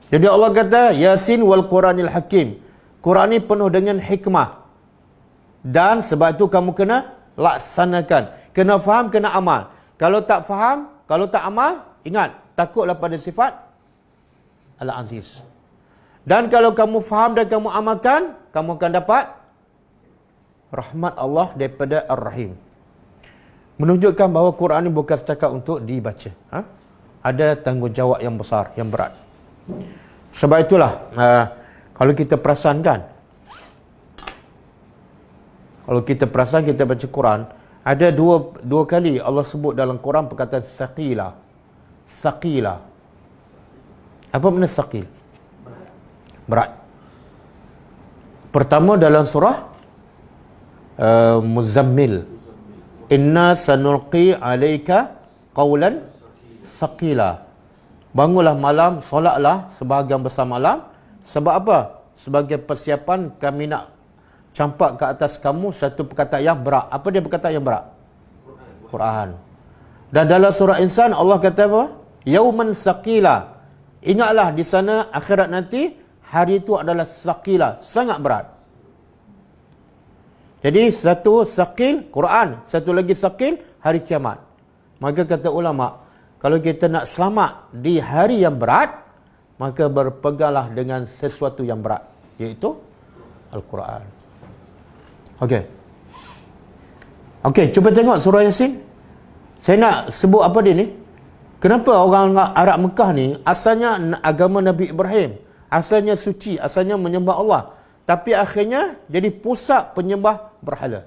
Jadi Allah kata, Yasin wal Quranil Hakim. Quran ni penuh dengan hikmah. Dan sebab itu kamu kena laksanakan. Kena faham, kena amal. Kalau tak faham, kalau tak amal, ingat, takutlah pada sifat Al-Aziz. Dan kalau kamu faham dan kamu amalkan, kamu akan dapat rahmat Allah daripada Ar-Rahim. Menunjukkan bahawa Quran ini bukan setakat untuk dibaca. Ada tanggungjawab yang besar, yang berat. Sebab itulah, kalau kita perasan kan, kalau kita perasan kita baca Quran, ada dua kali Allah sebut dalam Quran perkataan saqila. Saqila. Apa makna saqil? Berat. Pertama dalam surah Muzammil, inna sanulqi alaika qawlan saqila. Bangunlah malam, solatlah sebahagian besar malam. Sebab apa? Sebagai persiapan kami nak campak ke atas kamu satu perkataan yang berat. Apa dia perkataan yang berat? Quran. Dan dalam surah Insan Allah kata apa? Yauman saqila. Ingatlah di sana akhirat nanti, hari itu adalah saqila, sangat berat. Jadi satu saqil Quran, satu lagi saqil hari kiamat. Maka kata ulama, kalau kita nak selamat di hari yang berat, maka berpeganglah dengan sesuatu yang berat, iaitu Al-Quran. Okey, cuba tengok surah Yasin. Saya nak sebut apa dia ni? Kenapa orang Arab Mekah ni asalnya agama Nabi Ibrahim, asalnya suci, asalnya menyembah Allah, tapi akhirnya jadi pusat penyembah berhala.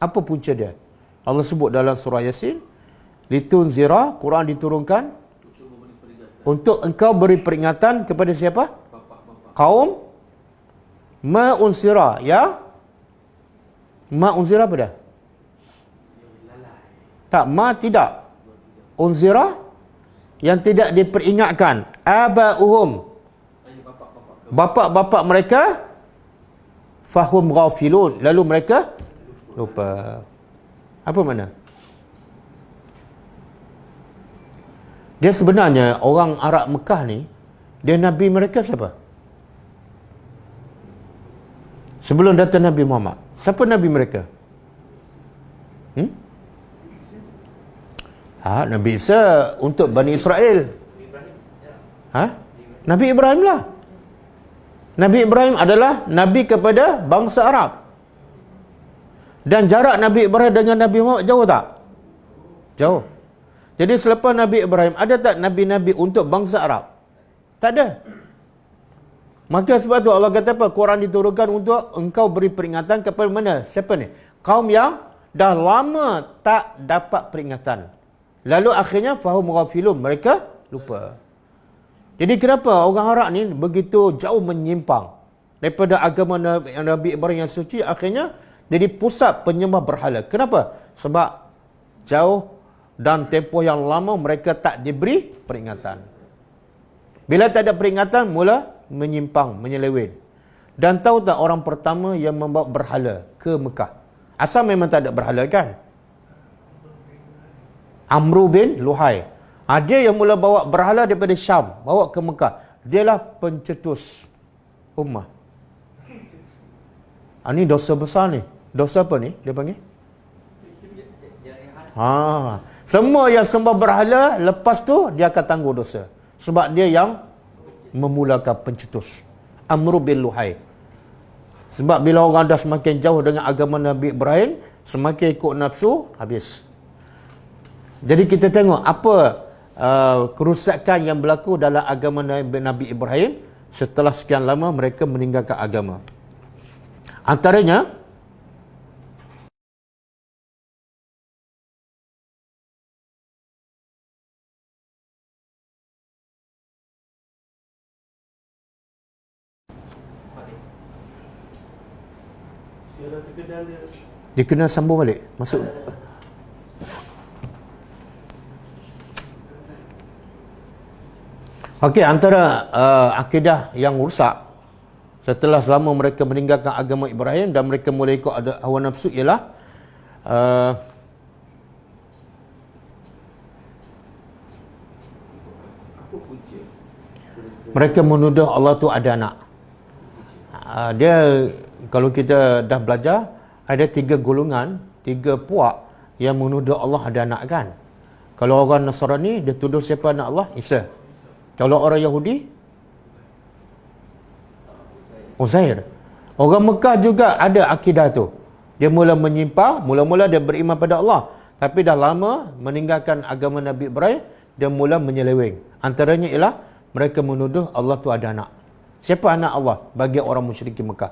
Apa punca dia? Allah sebut dalam surah Yasin, litunzira, Quran diturunkan untuk engkau beri peringatan kepada siapa? Kaum ma'unsira, ya? Ma'unsira apa dah? Tak, ma tidak. Unzira yang tidak diperingatkan. Aba'uhum, bapa-bapa mereka, fahum ghafilun, lalu mereka lupa. Apa makna? Dia sebenarnya orang Arab Mekah ni, dia Nabi mereka siapa? Sebelum datang Nabi Muhammad, siapa Nabi mereka? Nabi Isa untuk Bani Israel. Nabi Ibrahim lah. Nabi Ibrahim adalah Nabi kepada bangsa Arab. Dan jarak Nabi Ibrahim dengan Nabi Muhammad jauh tak? Jauh. Jadi selepas Nabi Ibrahim, ada tak Nabi-Nabi untuk bangsa Arab? Tak ada. Maka sebab tu Allah kata apa? Quran diturunkan untuk engkau beri peringatan kepada mana? Siapa ni? Kaum yang dah lama tak dapat peringatan. Lalu akhirnya fahum ghafilun, mereka lupa. Jadi kenapa orang Arab ni begitu jauh menyimpang daripada agama Nabi Ibrahim yang suci, akhirnya jadi pusat penyembah berhala. Kenapa? Sebab jauh dan tempoh yang lama mereka tak diberi peringatan. Bila tak ada peringatan, mula menyimpang, menyeleweng. Dan tahu tak orang pertama yang membawa berhala ke Mekah? Asal memang tak ada berhala kan? Amru bin Luhai. Dia yang mula bawa berhala daripada Syam, bawa ke Mekah. Dialah pencetus ummah. Ini dosa besar ni. Dosa apa ni dia panggil? Semua yang sembah berhala, lepas tu dia akan tangguh dosa. Sebab dia yang memulakan pencetus. Amru bin Luhai. Sebab bila orang dah semakin jauh dengan agama Nabi Ibrahim, semakin ikut nafsu, habis. Jadi kita tengok apa kerusakan yang berlaku dalam agama Nabi Ibrahim setelah sekian lama mereka meninggalkan agama. Antaranya dia kena sambung balik. Masuk. Okey, antara akidah yang rusak setelah selama mereka meninggalkan agama Ibrahim dan mereka mula ikut hawa nafsu ialah mereka menuduh Allah tu ada anak. Dia, kalau kita dah belajar, ada 3 golongan, 3 puak yang menuduh Allah ada anak kan. Kalau orang Nasrani, dia tuduh siapa anak Allah? Isa. Kalau orang Yahudi, Uzair. Orang Mekah juga ada akidah tu. Dia mula menyimpang, mula-mula dia beriman pada Allah, tapi dah lama meninggalkan agama Nabi Ibrahim, dia mula menyeleweng. Antaranya ialah mereka menuduh Allah tu ada anak. Siapa anak Allah bagi orang musyrikin Mekah?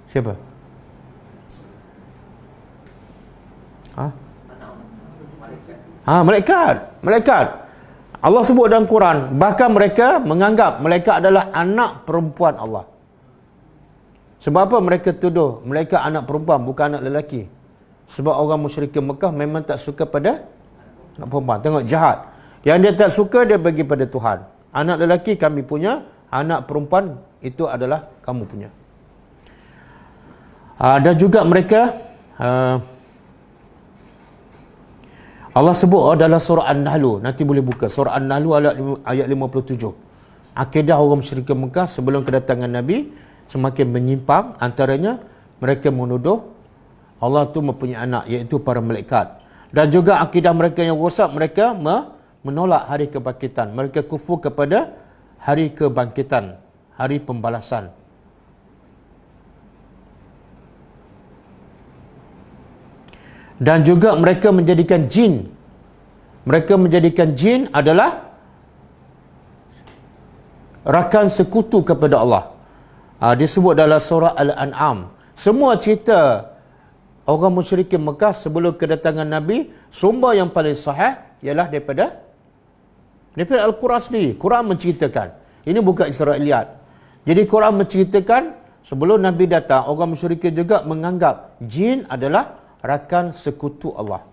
Siapa? Malaikat. Allah sebut dalam Quran, bahkan mereka menganggap malaikat adalah anak perempuan Allah. Sebab apa mereka tuduh malaikat anak perempuan, bukan anak lelaki? Sebab orang musyrikin Mekah memang tak suka pada anak perempuan. Tengok jahat. Yang dia tak suka, dia bagi pada Tuhan. Anak lelaki kami punya, anak perempuan itu adalah kamu punya. Dan juga mereka Allah sebut dalam surah An-Nahl, nanti boleh buka surah An-Nahl ayat 57. Akidah orang musyrikin Mekah sebelum kedatangan Nabi semakin menyimpang. Antaranya mereka menuduh Allah tu mempunyai anak, iaitu para malaikat. Dan juga akidah mereka yang rosak, mereka menolak hari kebangkitan. Mereka kufur kepada hari kebangkitan, hari pembalasan. Dan juga mereka menjadikan jin Mereka menjadikan jin adalah rakan sekutu kepada Allah. Disebut dalam surah Al-An'am. Semua cerita orang musyrikin Mekah sebelum kedatangan Nabi, sumber yang paling sahih ialah daripada Al-Quran sendiri. Quran menceritakan. Ini bukan Israiliyat. Jadi Quran menceritakan sebelum Nabi datang, orang musyrikin juga menganggap jin adalah rakan sekutu Allah.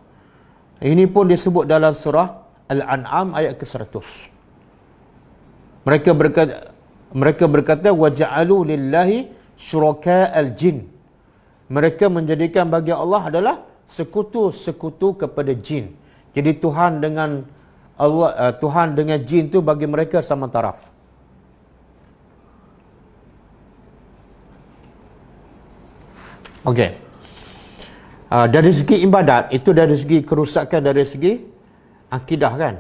Ini pun disebut dalam surah Al-An'am ayat ke-100. Mereka berkata waja'alu lillahi syuraka'al jin. Mereka menjadikan bagi Allah adalah sekutu-sekutu kepada jin. Jadi Tuhan dengan Allah, Tuhan dengan jin tu bagi mereka sama taraf. Okey. Dari segi ibadat, itu dari segi kerusakan, dari segi akidah kan.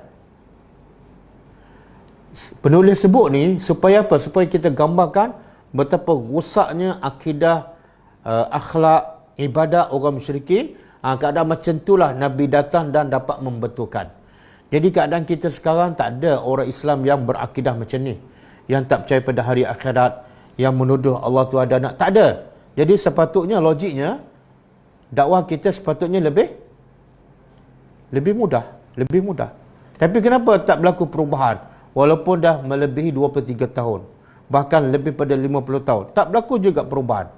Penulis sebut ni supaya apa? Supaya kita gambarkan betapa rusaknya akidah, akhlak, ibadat orang musyrikin. Keadaan macam itulah Nabi datang dan dapat membetulkan. Jadi keadaan kita sekarang tak ada orang Islam yang berakidah macam ni, yang tak percaya pada hari akhirat, yang menuduh Allah tu ada anak. Tak ada. Jadi sepatutnya, logiknya, dakwah kita sepatutnya lebih mudah. Lebih mudah. Tapi kenapa tak berlaku perubahan? Walaupun dah melebihi 23 tahun. Bahkan lebih pada 50 tahun. Tak berlaku juga perubahan.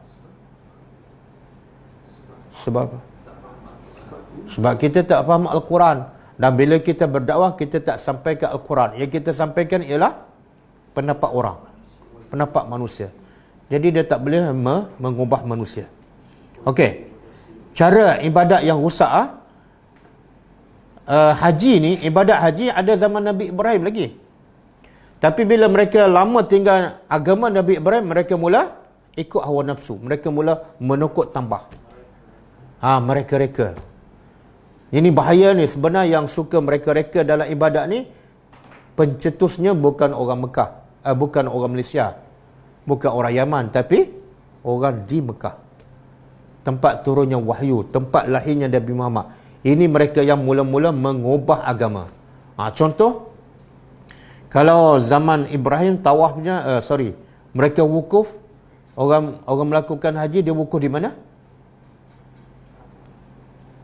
Sebab kita tak faham Al-Quran. Dan bila kita berdakwah, kita tak sampaikan Al-Quran. Yang kita sampaikan ialah pendapat orang. Pendapat manusia. Jadi dia tak boleh mengubah manusia. Okey. Cara ibadat yang rusak haji ni, ibadat haji ada zaman Nabi Ibrahim lagi. Tapi bila mereka lama tinggal agama Nabi Ibrahim, mereka mula ikut hawa nafsu. Mereka mula menukut tambah. Mereka-reka. Ini bahaya ni. Sebenarnya yang suka mereka-reka dalam ibadat ni, pencetusnya bukan orang Mekah. Bukan orang Malaysia. Bukan orang Yaman. Tapi orang di Mekah. Tempat turunnya wahyu. Tempat lahirnya Nabi Muhammad. Ini mereka yang mula-mula mengubah agama. Contoh, kalau zaman Ibrahim tawafnya, mereka wukuf, orang melakukan haji, dia wukuf di mana?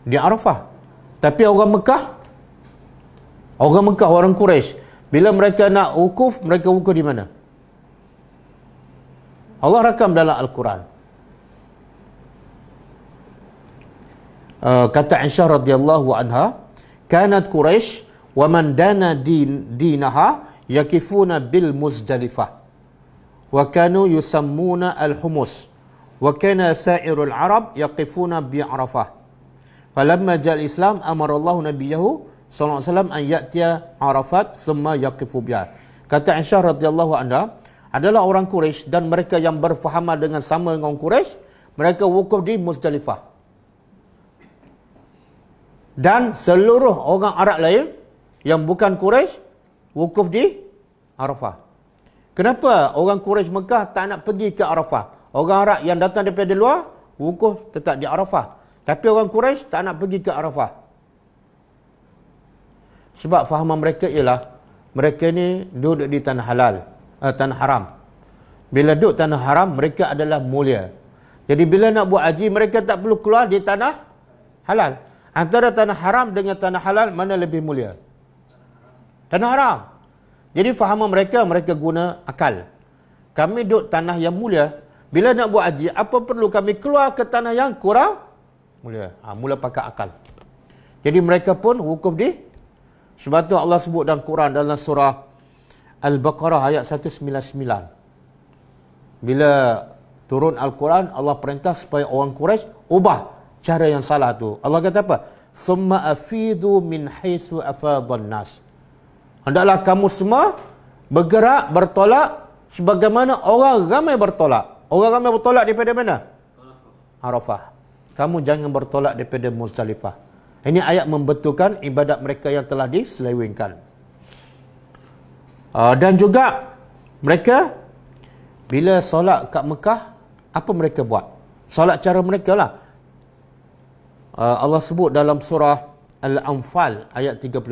Di Arafah. Tapi orang Mekah, orang Quraisy, bila mereka nak wukuf, mereka wukuf di mana? Allah rakam dalam Al-Quran. Kata Aisyah radhiyallahu anha, kanat Quraisy wa man dana dinaha yakifuna bil Muzdalifah wa kanu yusammuna al-humus wa kana sa'irul Arab yaqifuna bi Arafah. Falamma ja'al Islam amara Allah nabiyahu sallallahu alaihi wasallam an ya'tiya Arafat thumma yaqifu biha. Kata Aisyah radhiyallahu anha, adalah orang Quraisy dan mereka yang berfahaman dengan sama dengan orang Quraisy, mereka wukuf di Muzdalifah. Dan seluruh orang Arab lain yang bukan Quraisy wukuf di Arafah. Kenapa orang Quraisy Mekah tak nak pergi ke Arafah? Orang Arab yang datang daripada luar wukuf tetap di Arafah. Tapi orang Quraisy tak nak pergi ke Arafah. Sebab fahaman mereka ialah mereka ni duduk di tanah halal, tanah haram. Bila duduk tanah haram, mereka adalah mulia. Jadi bila nak buat haji, mereka tak perlu keluar di tanah halal. Antara tanah haram dengan tanah halal, mana lebih mulia? Tanah haram. Jadi fahaman mereka guna akal. Kami duduk tanah yang mulia. Bila nak buat haji, apa perlu kami keluar ke tanah yang kurang mulia? Mula pakai akal. Jadi mereka pun wukuf di. Sebab tu Allah sebut dalam Quran dalam surah Al-Baqarah ayat 199. Bila turun Al-Quran, Allah perintah supaya orang Quraisy ubah cara yang salah tu. Allah kata apa? Summa afidu min haitsu afadhan nas. Hendaklah kamu semua bergerak, bertolak sebagaimana orang ramai bertolak. Orang ramai bertolak daripada mana? Arafah. Kamu jangan bertolak daripada Muzdalifah. Ini ayat membetulkan ibadat mereka yang telah diselewengkan. Dan juga mereka bila solat kat Mekah, apa mereka buat? Solat cara mereka lah. Allah sebut dalam surah Al-Anfal ayat 35.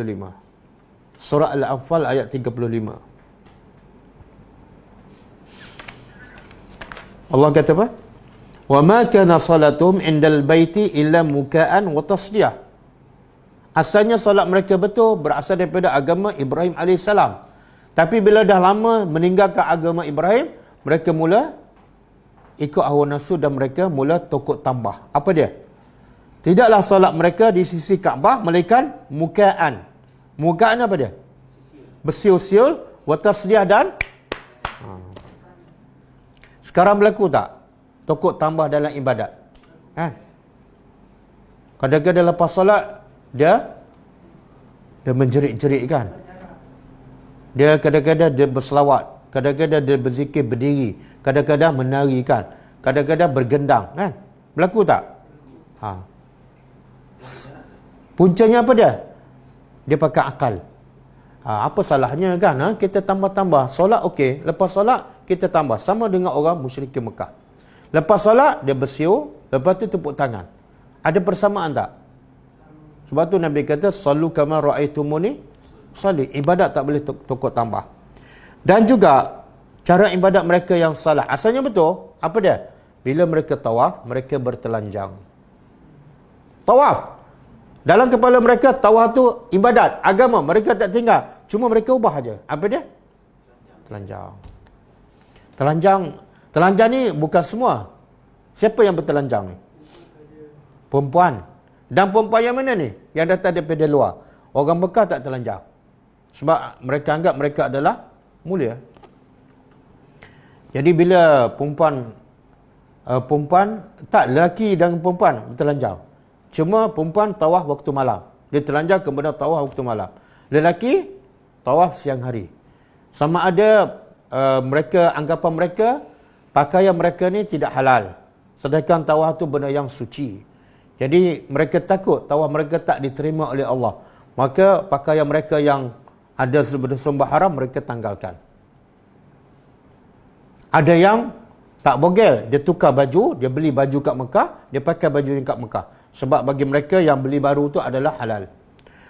Surah Al-Anfal ayat 35. Allah kata apa? Wa ma kana salatum indal baiti illa muka'an wa tasdiyah. Asalnya solat mereka betul berasal daripada agama Ibrahim AS. Tapi bila dah lama meninggalkan agama Ibrahim, mereka mula ikut hawa nafsu dan mereka mula tokok tambah. Apa dia? Tidaklah solat mereka di sisi Kaabah melainkan muka'an. Muka'an apa dia? Bersiul-siul, wa tasdiyah dan sekarang berlaku tak? Tokok tambah dalam ibadat. Kan? Kadang-kadang lepas solat dia menjerit-jerit kan. Dia kadang-kadang dia berselawat, kadang-kadang dia berzikir berdiri, kadang-kadang menari kan, kadang-kadang bergendang kan. Berlaku tak? Puncanya apa dia? Dia pakai akal. Apa salahnya kan? Kita tambah-tambah. Solat okey, lepas solat kita tambah. Sama dengan orang musyrikin Mekah. Lepas solat dia bersiul, lepas tu tepuk tangan. Ada persamaan tak? Sebab tu Nabi kata sallu kama ra'aitumuni salli. Ibadat tak boleh tokok tambah. Dan juga cara ibadat mereka yang salah. Asalnya betul. Apa dia? Bila mereka tawaf, mereka bertelanjang. Tawaf. Dalam kepala mereka tawaf tu ibadat, agama. Mereka tak tinggal. Cuma mereka ubah aja. Apa dia? Telanjang. Telanjang ni bukan semua. Siapa yang bertelanjang ni? Perempuan. Dan perempuan yang mana ni? Yang datang daripada luar. Orang Mekah tak telanjang. Sebab mereka anggap mereka adalah mulia. Jadi bila perempuan tak, lelaki dan perempuan bertelanjang. Cuma perempuan tawaf waktu malam. Dia telanjang kemudian tawaf waktu malam. Lelaki tawaf siang hari. Sama ada anggapan mereka pakaian mereka ni tidak halal. Sedangkan tawaf tu benda yang suci. Jadi mereka takut tawaf mereka tak diterima oleh Allah. Maka pakaian mereka yang ada bersumber haram mereka tanggalkan. Ada yang tak bogel, dia tukar baju, dia beli baju kat Mekah, dia pakai baju yang kat Mekah. Sebab bagi mereka yang beli baru tu adalah halal.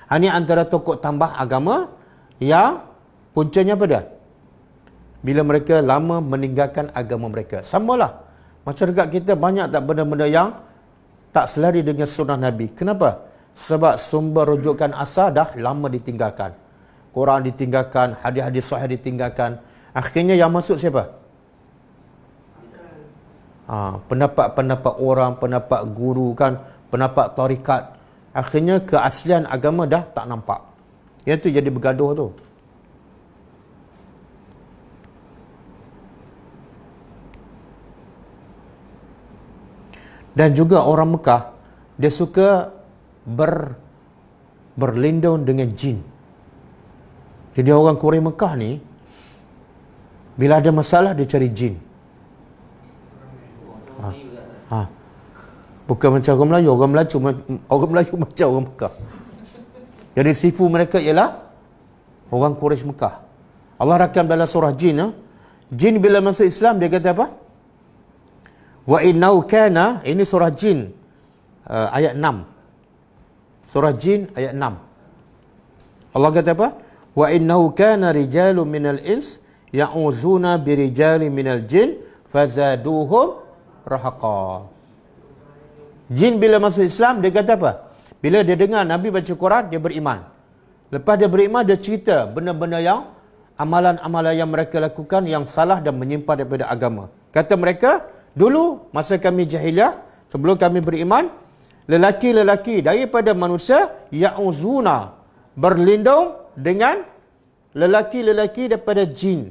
Ini antara tokok tambah agama yang puncanya apa dia? Bila mereka lama meninggalkan agama mereka. Samalah. Masyarakat kita banyak tak benda-benda yang tak selari dengan sunnah Nabi. Kenapa? Sebab sumber rujukan asal dah lama ditinggalkan. Quran ditinggalkan, hadis-hadis sahih ditinggalkan. Akhirnya yang masuk siapa? Pendapat-pendapat orang, pendapat guru kan, pendapat tarikat. Akhirnya keaslian agama dah tak nampak. Yang tu jadi bergaduh tu. Dan juga orang Mekah, dia suka berlindung dengan jin. Jadi orang Quraisy Mekah ni, bila ada masalah dia cari jin. Bukan macam orang Melayu. Orang Melayu macam orang Mekah. Jadi sifu mereka ialah orang Quraisy Mekah. Allah rakam dalam surah Jin. Jin bila masuk Islam dia kata apa? Wa innau kana, ini surah Jin ayat 6. Surah Jin ayat 6. Allah kata apa? Wa innau kana rijalun minal ins ya'uzuna birijalin minal jin fazaduhum rahaqa. Jin bila masuk Islam dia kata apa? Bila dia dengar Nabi baca Quran dia beriman. Lepas dia beriman dia cerita benda-benda yang amalan-amalan yang mereka lakukan yang salah dan menyimpang daripada agama. Kata mereka, dulu masa kami jahiliah, sebelum kami beriman, lelaki-lelaki daripada manusia ya'uzuna, berlindung dengan lelaki-lelaki daripada jin.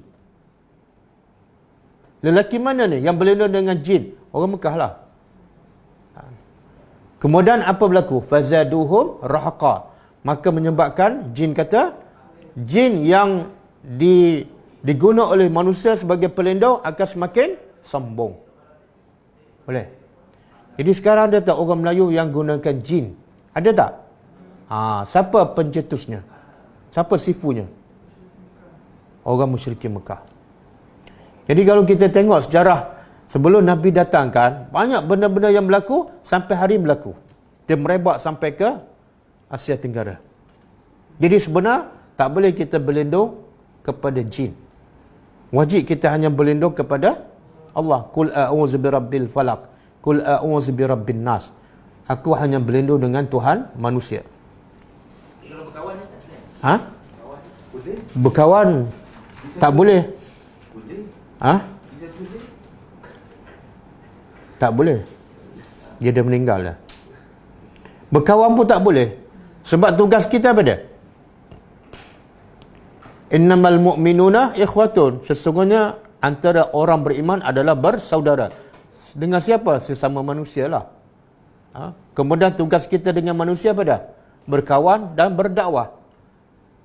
Lelaki mana ni yang berlindung dengan jin? Orang Mekah lah. Kemudian apa berlaku? Fazaduhum rahaqa. Maka menyebabkan jin kata, jin yang diguna oleh manusia sebagai pelindung akan semakin sombong. Boleh? Jadi sekarang ada tak orang Melayu yang gunakan jin? Ada tak? Siapa pencetusnya? Siapa sifunya? Orang musyrikin Mekah. Jadi kalau kita tengok sejarah sebelum Nabi datangkan, banyak benda-benda yang berlaku sampai hari berlaku. Dia merebak sampai ke Asia Tenggara. Jadi sebenar tak boleh kita berlindung kepada jin. Wajib kita hanya berlindung kepada Allah. Qul a'udzu birabbil falaq. Qul a'udzu birabbin nas. Aku hanya berlindung dengan Tuhan manusia. Kalau berkawan ni tak boleh. Ha? Boleh? Berkawan tak boleh. Boleh? Ha? Bisa boleh? Tak boleh. Dia dah meninggal dah. Berkawan pun tak boleh. Sebab tugas kita apa dia? Innamal mu'minuna ikhwatun. Sesungguhnya antara orang beriman adalah bersaudara. Dengan siapa? Sesama manusia lah. Ha? Kemudian tugas kita dengan manusia apa dah? Berkawan dan berdakwah.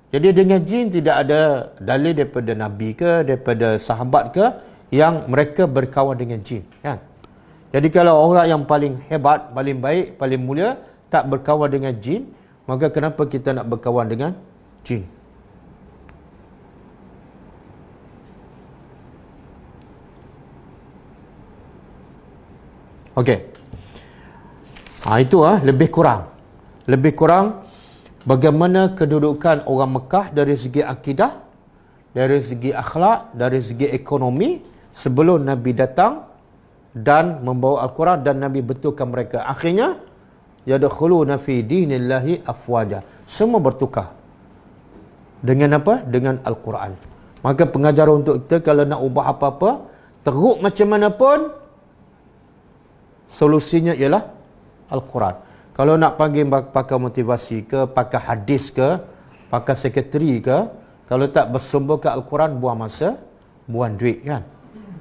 Jadi dengan jin tidak ada dalil daripada Nabi ke, daripada sahabat ke, yang mereka berkawan dengan jin. Kan? Jadi kalau orang yang paling hebat, paling baik, paling mulia, tak berkawan dengan jin, maka kenapa kita nak berkawan dengan jin? Okey. Itu lebih kurang. Lebih kurang bagaimana kedudukan orang Mekah dari segi akidah, dari segi akhlak, dari segi ekonomi sebelum Nabi datang dan membawa Al-Quran dan Nabi betulkan mereka. Akhirnya yadkhuluna fi dinillahi afwaja. Semua bertukar. Dengan apa? Dengan Al-Quran. Maka pengajaran untuk kita kalau nak ubah apa-apa, teruk macam mana pun, solusinya ialah Al-Quran. Kalau nak panggil pakar motivasi ke, pakar hadis ke, pakar sekretari ke, kalau tak bersumber ke Al-Quran, buang masa, buang duit kan.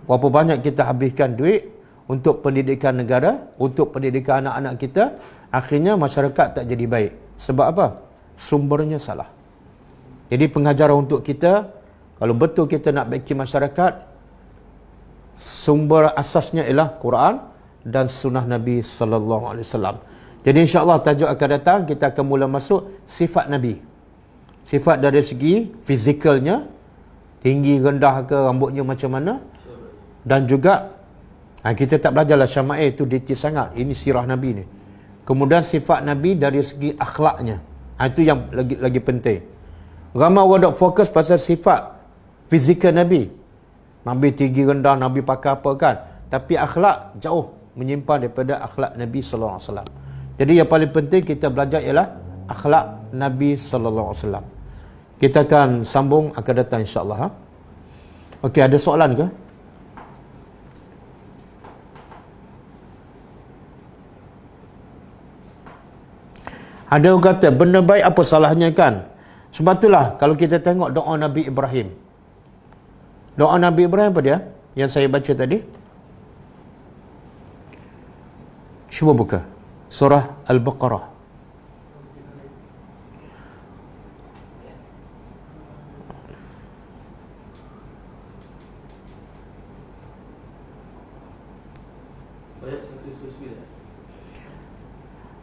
Berapa banyak kita habiskan duit untuk pendidikan negara, untuk pendidikan anak-anak kita, akhirnya masyarakat tak jadi baik. Sebab apa? Sumbernya salah. Jadi pengajaran untuk kita, kalau betul kita nak baiki masyarakat, sumber asasnya ialah Quran dan sunnah Nabi sallallahu alaihi wasallam. Jadi insya-Allah tajuk akan datang kita akan mula masuk sifat Nabi. Sifat dari segi fizikalnya, tinggi rendah ke, rambutnya macam mana, dan juga kita tak belajarlah Syama'il itu detail sangat. Ini sirah Nabi ni. Kemudian sifat Nabi dari segi akhlaknya. Itu yang lagi penting. Ramai orang dok fokus pasal sifat fizikal Nabi. Nabi tinggi rendah, Nabi pakai apa kan. Tapi akhlak jauh menyimpang daripada akhlak Nabi sallallahu alaihi wasallam. Jadi yang paling penting kita belajar ialah akhlak Nabi sallallahu alaihi wasallam. Kita akan sambung akan datang insya-Allah. Okey, ada soalan ke? Ada orang kata benda baik apa salahnya kan? Sebab itulah kalau kita tengok doa Nabi Ibrahim. Doa Nabi Ibrahim apa dia? Yang saya baca tadi. Cuba buka. Surah Al-Baqarah.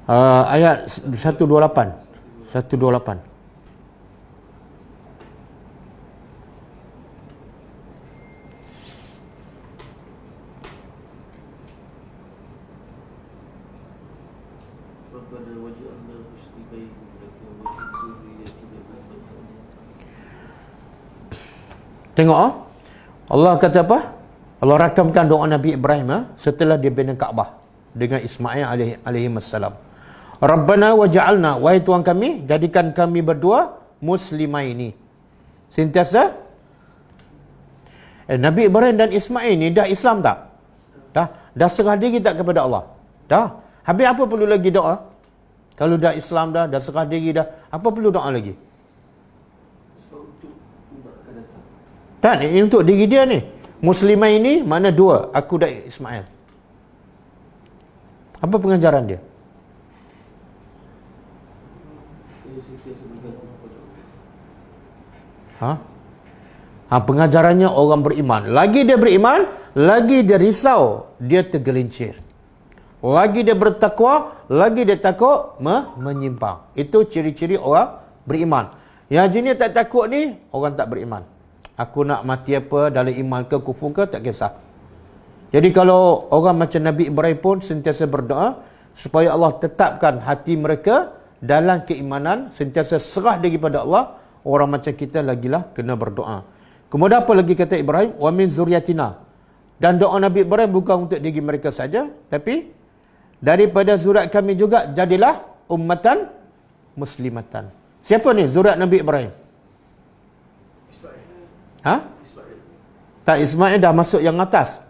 Ayat 128. 128. Tengok Allah kata apa? Allah rakamkan doa Nabi Ibrahim setelah dia bina Kaabah dengan Ismail alaihi wassalam. Rabbana waj'alna, wahai Tuhan kami, jadikan kami berdua muslimaini. Sentiasa Nabi Ibrahim dan Ismail ni dah Islam tak? Dah serah diri tak kepada Allah? Dah. Habis apa perlu lagi doa? Kalau dah Islam dah serah diri dah, apa perlu doa lagi? Tak, ini untuk diri dia ni. Muslimah ini mana dua, aku dan Ismail. Apa pengajaran dia? Pengajarannya orang beriman. Lagi dia beriman, lagi dia risau, dia tergelincir. Lagi dia bertakwa, lagi dia takut menyimpang. Itu ciri-ciri orang beriman. Yang jenis tak takut ni, orang tak beriman. Aku nak mati apa, dalam iman ke, kufur ke, tak kisah. Jadi kalau orang macam Nabi Ibrahim pun sentiasa berdoa supaya Allah tetapkan hati mereka dalam keimanan, sentiasa serah diri pada Allah, orang macam kita lagilah kena berdoa. Kemudian apa lagi kata Ibrahim? Wa min zuriyatina. Dan doa Nabi Ibrahim bukan untuk diri mereka saja, tapi daripada zuriat kami juga jadilah ummatan muslimatan. Siapa ni zuriat Nabi Ibrahim? Ha? Tak, Ismail dah masuk yang atas.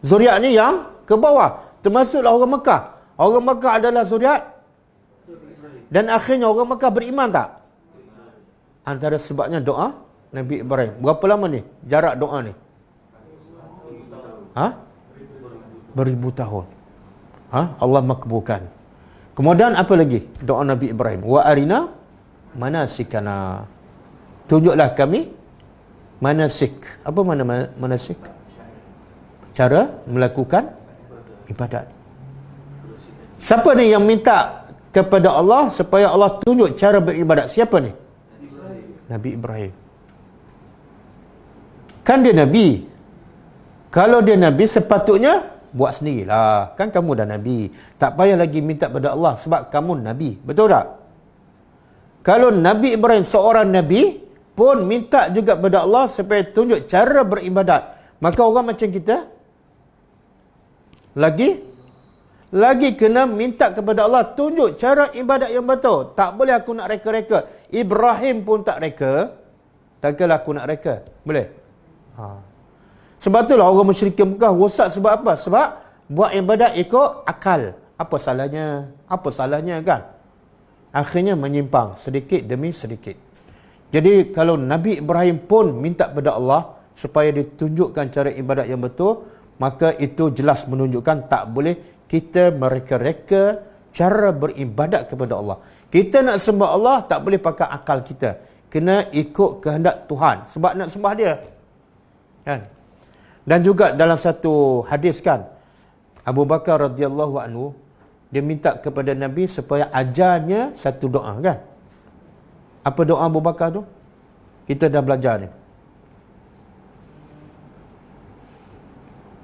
Zuriat ni yang ke bawah, termasuklah orang Mekah. Orang Mekah adalah zuriat, dan akhirnya orang Mekah beriman tak? Antara sebabnya doa Nabi Ibrahim. Berapa lama ni jarak doa ni? Ha? Beribu tahun. Ha? Allah makbulkan. Kemudian apa lagi doa Nabi Ibrahim? Wa arina manasikana. Tunjuklah kami manasik. Apa mana manasik? Cara melakukan ibadat. Siapa ni yang minta kepada Allah supaya Allah tunjuk cara beribadat? Siapa ni? Nabi Ibrahim. Kan dia Nabi. Kalau dia Nabi, sepatutnya buat sendirilah. Kan kamu dah Nabi. Tak payah lagi minta pada Allah sebab kamu Nabi. Betul tak? Kalau Nabi Ibrahim seorang Nabi pun minta juga pada Allah supaya tunjuk cara beribadat. Maka orang macam kita lagi kena minta kepada Allah tunjuk cara ibadat yang betul. Tak boleh aku nak reka-reka. Ibrahim pun tak reka, takkanlah aku nak reka. Boleh? Sebab itulah orang musyrikin Mekah rosak sebab apa? Sebab buat ibadat ikut akal. Apa salahnya? Apa salahnya kan? Akhirnya menyimpang sedikit demi sedikit. Jadi kalau Nabi Ibrahim pun minta pada Allah supaya ditunjukkan cara ibadat yang betul, maka itu jelas menunjukkan tak boleh kita mereka-reka cara beribadat kepada Allah. Kita nak sembah Allah tak boleh pakai akal kita. Kena ikut kehendak Tuhan. Sebab nak sembah dia. Kan? Dan juga dalam satu hadis kan, Abu Bakar radhiyallahu anhu, dia minta kepada Nabi supaya ajarnya satu doa kan. Apa doa Abu Bakar tu? Kita dah belajar ni.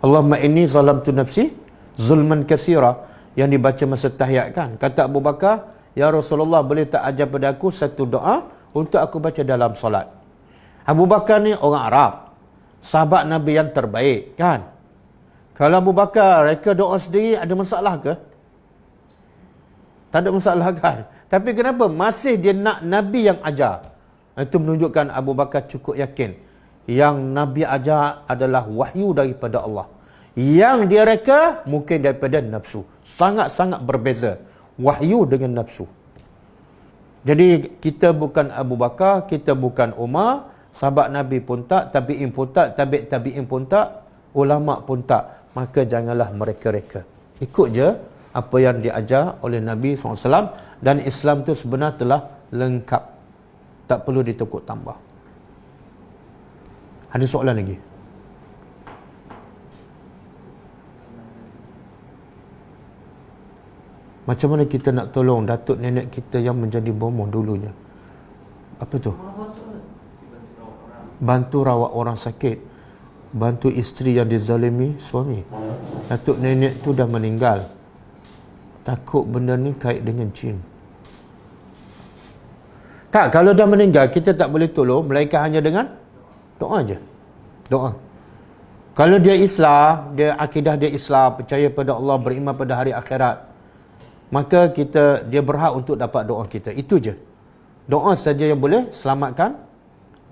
Allahumma inni zalamtu nafsi zulman katsira, yang dibaca masa tahiyat kan. Kata Abu Bakar, ya Rasulullah, boleh tak ajar pada aku satu doa untuk aku baca dalam solat? Abu Bakar ni orang Arab, sahabat Nabi yang terbaik kan. Kalau Abu Bakar reka doa sendiri, ada masalah ke? Tak ada masalah kan. Tapi kenapa masih dia nak Nabi yang ajar? Itu menunjukkan Abu Bakar cukup yakin yang Nabi ajar adalah wahyu daripada Allah. Yang dia reka mungkin daripada nafsu. Sangat-sangat berbeza wahyu dengan nafsu. Jadi kita bukan Abu Bakar, kita bukan Umar. Sahabat Nabi pun tak, tabi'in pun tak, tabi'in pun tak, ulama pun tak. Maka janganlah mereka-reka. Ikut je apa yang diajar oleh Nabi SAW. Dan Islam tu sebenarnya telah lengkap. Tak perlu ditukuk tambah. Ada soalan lagi? Macam mana kita nak tolong datuk nenek kita yang menjadi bomoh dulunya? Apa tu? Bantu rawat orang sakit, bantu isteri yang dizalimi suami. Datuk nenek tu dah meninggal. Takut benda ni kait dengan jin. Tak, kalau dah meninggal kita tak boleh tolong melainkan hanya dengan doa je. Doa. Kalau dia Islam, dia akidah dia Islam, percaya pada Allah, beriman pada hari akhirat, maka dia berhak untuk dapat doa kita. Itu je. Doa saja yang boleh selamatkan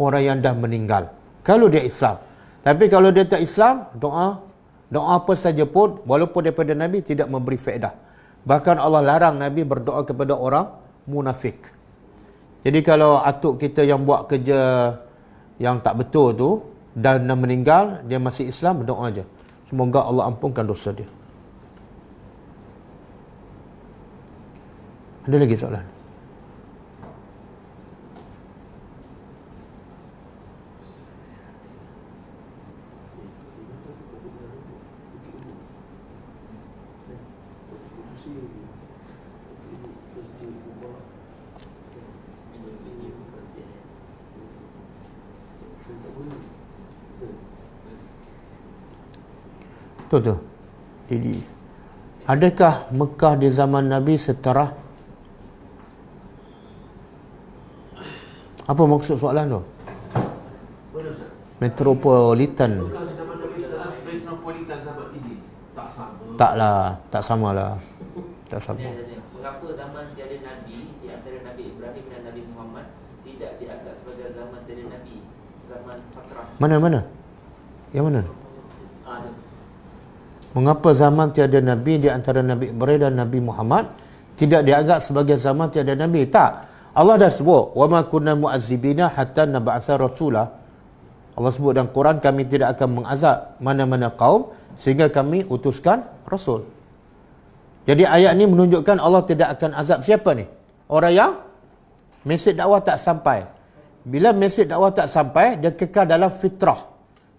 orang yang dah meninggal. Kalau dia Islam. Tapi kalau dia tak Islam, doa apa saja pun, walaupun daripada Nabi, tidak memberi faedah. Bahkan Allah larang Nabi berdoa kepada orang munafik. Jadi kalau atuk kita yang buat kerja yang tak betul tu, dan meninggal, dia masih Islam, berdoa je. Semoga Allah ampunkan dosa dia. Ada lagi soalan? Betul. Jadi, adakah Mekah di zaman Nabi setara Apa maksud soalan tu? Mana Ustaz? Metropolitan. Bukan zaman Nabi SAW, metropolitan zaman ini. Tak sama. Taklah, tak samalah. Tak sama. Mengapa zaman tiada Nabi di antara Nabi Ibrahim dan Nabi Muhammad tidak dianggap sebagai zaman tiada Nabi, zaman fatrah? Mana? Yang mana? Ada. Mengapa zaman tiada Nabi di antara Nabi Ibrahim dan Nabi Muhammad tidak dianggap sebagai zaman tiada Nabi? Tak. Allah dah sebut, "Wa ma kunna mu'azzibina hatta nab'atha rasula." Allah sebut dalam Quran, kami tidak akan mengazab mana-mana kaum sehingga kami utuskan rasul. Jadi ayat ni menunjukkan Allah tidak akan azab siapa ni? Orang yang mesej dakwah tak sampai. Bila mesej dakwah tak sampai, dia kekal dalam fitrah.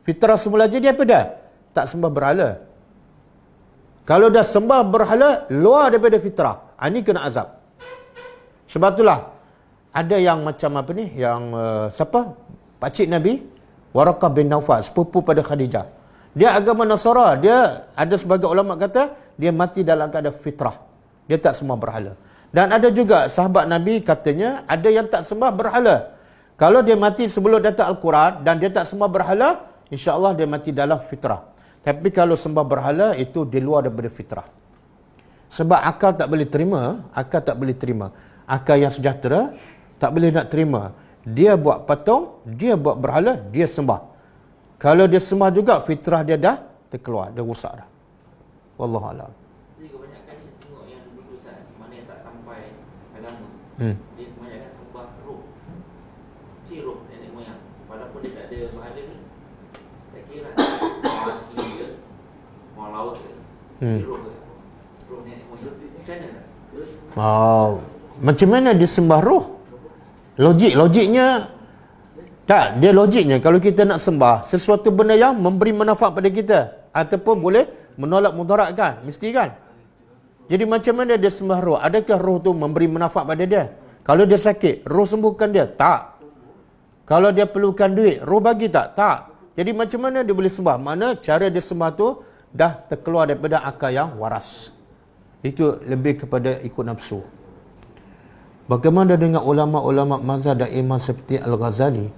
Fitrah semula jadi apa dah? Tak sembah berhala. Kalau dah sembah berhala luar daripada fitrah, ini kena azab. Sebab itulah ada yang macam apa ni, yang siapa? Pakcik Nabi Waraqah bin Naufal, sepupu pada Khadijah. Dia agama Nasara, dia ada sebagai ulama kata dia mati dalam keadaan fitrah. Dia tak sembah berhala. Dan ada juga sahabat Nabi katanya ada yang tak sembah berhala. Kalau dia mati sebelum datang Al-Quran dan dia tak sembah berhala, insya-Allah dia mati dalam fitrah. Tapi kalau sembah berhala itu di luar daripada fitrah. Sebab akal tak boleh terima, akal yang sejahtera tak boleh nak terima. Dia buat patung, dia buat berhala, dia sembah. Kalau dia sembah juga, fitrah dia dah terkeluar, dia rosak dah. Wallahu a'lam. Jadi kebanyakan ni tengok yang dulu Ustaz, mana yang tak sampai agama. Dia kebanyakan sembah roh. Roh nenek moyang. Walaupun dia tak ada berhala ni, tak kira mau asli ke, mau laut ke, roh ke. Roh nenek moyang. Macam mana? Macam mana dia sembah roh? Logiknya tak, dia logiknya kalau kita nak sembah sesuatu benda yang memberi manfaat pada kita ataupun boleh menolak mudarat kan, mesti kan. Jadi macam mana dia sembah roh? Adakah roh tu memberi manfaat pada dia? Kalau dia sakit, roh sembuhkan dia? Tak. Kalau dia perlukan duit, roh bagi tak? Tak. Jadi macam mana dia boleh sembah? Mana cara dia sembah tu dah terkeluar daripada akal yang waras. Itu lebih kepada ikut nafsu. Bagaimana dengan ulama-ulama mazhab dan imam seperti Al-Ghazali?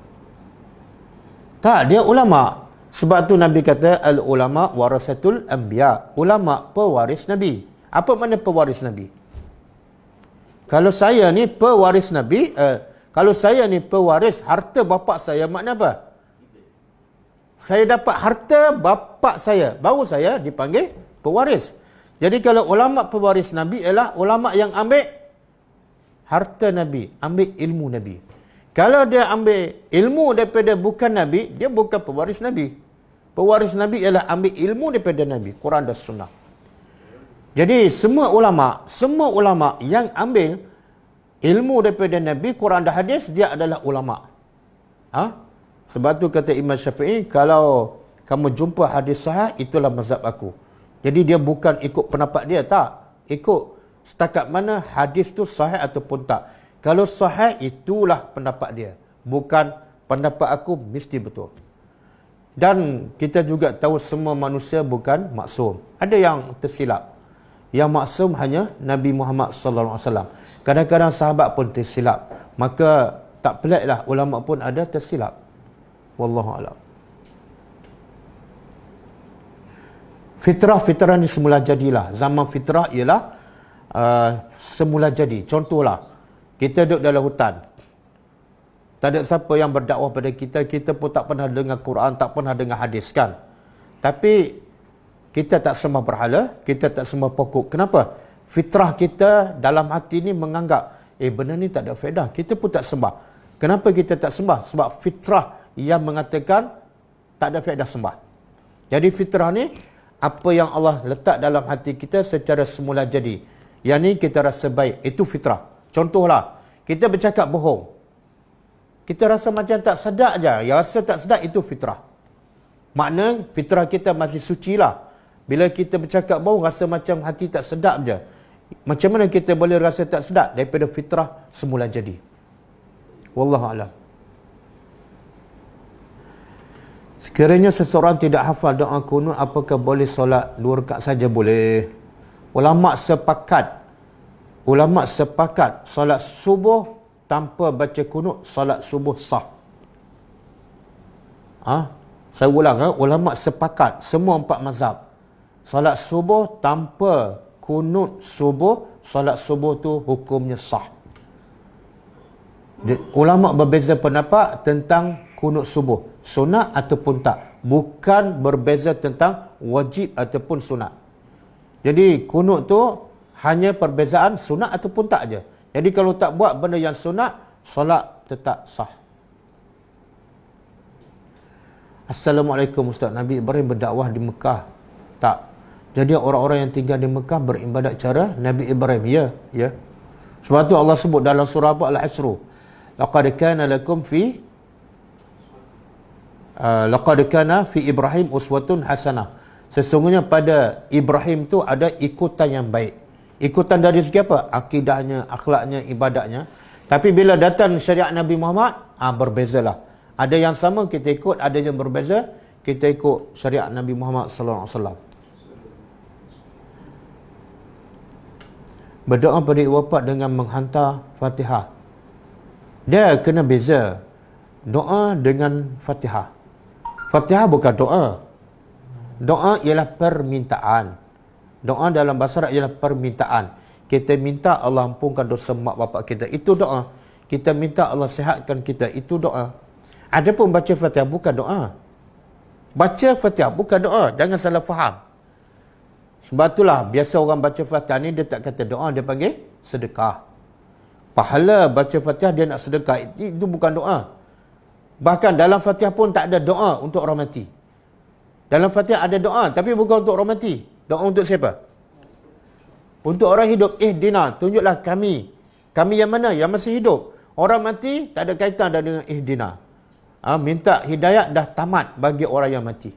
Tak, dia ulama. Sebab tu Nabi kata al-ulama warasatul anbiya. Ulama pewaris Nabi. Apa makna pewaris Nabi? Kalau saya ni pewaris Nabi, kalau saya ni pewaris harta bapa saya, makna apa? Saya dapat harta bapa saya, baru saya dipanggil pewaris. Jadi kalau ulama pewaris Nabi ialah ulama yang ambil harta Nabi, ambil ilmu Nabi. Kalau dia ambil ilmu daripada bukan Nabi, dia bukan pewaris Nabi. Pewaris Nabi ialah ambil ilmu daripada Nabi, Quran dan Sunnah. Jadi semua ulama yang ambil ilmu daripada Nabi, Quran dan hadis, dia adalah ulama. Sebab tu kata Imam Syafi'i, kalau kamu jumpa hadis sahih, itulah mazhab aku. Jadi dia bukan ikut pendapat dia, tak. Ikut setakat mana hadis tu sahih ataupun tak. Kalau sahih, itulah pendapat dia. Bukan pendapat aku mesti betul. Dan kita juga tahu semua manusia bukan maksum. Ada yang tersilap. Yang maksum hanya Nabi Muhammad sallallahu alaihi wasallam. Kadang-kadang sahabat pun tersilap. Maka tak peliklah ulama pun ada tersilap. Wallahu a'lam. Fitrah ni semula jadilah. Zaman fitrah ialah semula jadi. Contohlah, kita duduk dalam hutan, tak ada siapa yang berdakwah pada kita, kita pun tak pernah dengar Quran, tak pernah dengar hadis kan. Tapi kita tak sembah berhala, kita tak sembah pokok. Kenapa? Fitrah kita dalam hati ni menganggap benda ni tak ada faedah, kita pun tak sembah. Kenapa kita tak sembah? Sebab fitrah yang mengatakan tak ada faedah sembah. Jadi fitrah ni apa yang Allah letak dalam hati kita secara semula jadi. Yang ni kita rasa baik, itu fitrah. Contohlah, kita bercakap bohong, kita rasa macam tak sedap je. Yang rasa tak sedap itu fitrah. Makna fitrah kita masih suci lah. Bila kita bercakap bohong, rasa macam hati tak sedap je. Macam mana kita boleh rasa tak sedap? Daripada fitrah semula jadi. Wallahualam. Sekiranya seseorang tidak hafal doa kunut, apakah boleh solat 2 rakaat saja? Boleh. Ulama sepakat solat subuh tanpa baca kunut, solat subuh sah. Saya ulang, ulama sepakat semua 4 mazhab. Solat subuh tanpa kunut subuh, solat subuh tu hukumnya sah. Ulama berbeza pendapat tentang kunut subuh, sunat ataupun tak. Bukan berbeza tentang wajib ataupun sunat. Jadi kunut tu hanya perbezaan sunat ataupun tak je. Jadi kalau tak buat benda yang sunat, solat tetap sah. Assalamualaikum Ustaz, Nabi Ibrahim berdakwah di Mekah? Tak. Jadi orang-orang yang tinggal di Mekah beribadat cara Nabi Ibrahim. Ya. Sebab tu Allah sebut dalam surah Al-Hashr, laqad kana fi Ibrahim uswatun hasanah. Sesungguhnya pada Ibrahim tu ada ikutan yang baik. Ikutan dari segi apa? Akidahnya, akhlaknya, ibadatnya. Tapi bila datang syariat Nabi Muhammad, berbezalah. Ada yang sama kita ikut, ada yang berbeza kita ikut syariat Nabi Muhammad sallallahu alaihi wasallam. Berdoa pada ibu bapa dengan menghantar Fatihah. Dia kena beza doa dengan Fatihah. Fatihah bukan doa. Doa ialah permintaan. Doa dalam bahasa Arab ialah permintaan. Kita minta Allah ampunkan dosa mak bapak kita, itu doa. Kita minta Allah sihatkan kita, itu doa. Adapun baca Fatihah bukan doa. Baca Fatihah bukan doa. Jangan salah faham. Sebab itulah biasa orang baca Fatihah ni dia tak kata doa, dia panggil sedekah. Pahala baca Fatihah dia nak sedekah, itu bukan doa. Bahkan dalam Fatihah pun tak ada doa untuk orang mati. Dalam Fatihah ada doa tapi bukan untuk orang mati. Doa untuk siapa? Untuk orang hidup. Ihdina, tunjuklah kami. Kami yang mana? Yang masih hidup. Orang mati tak ada kaitan dengan ihdina. Minta hidayat dah tamat bagi orang yang mati.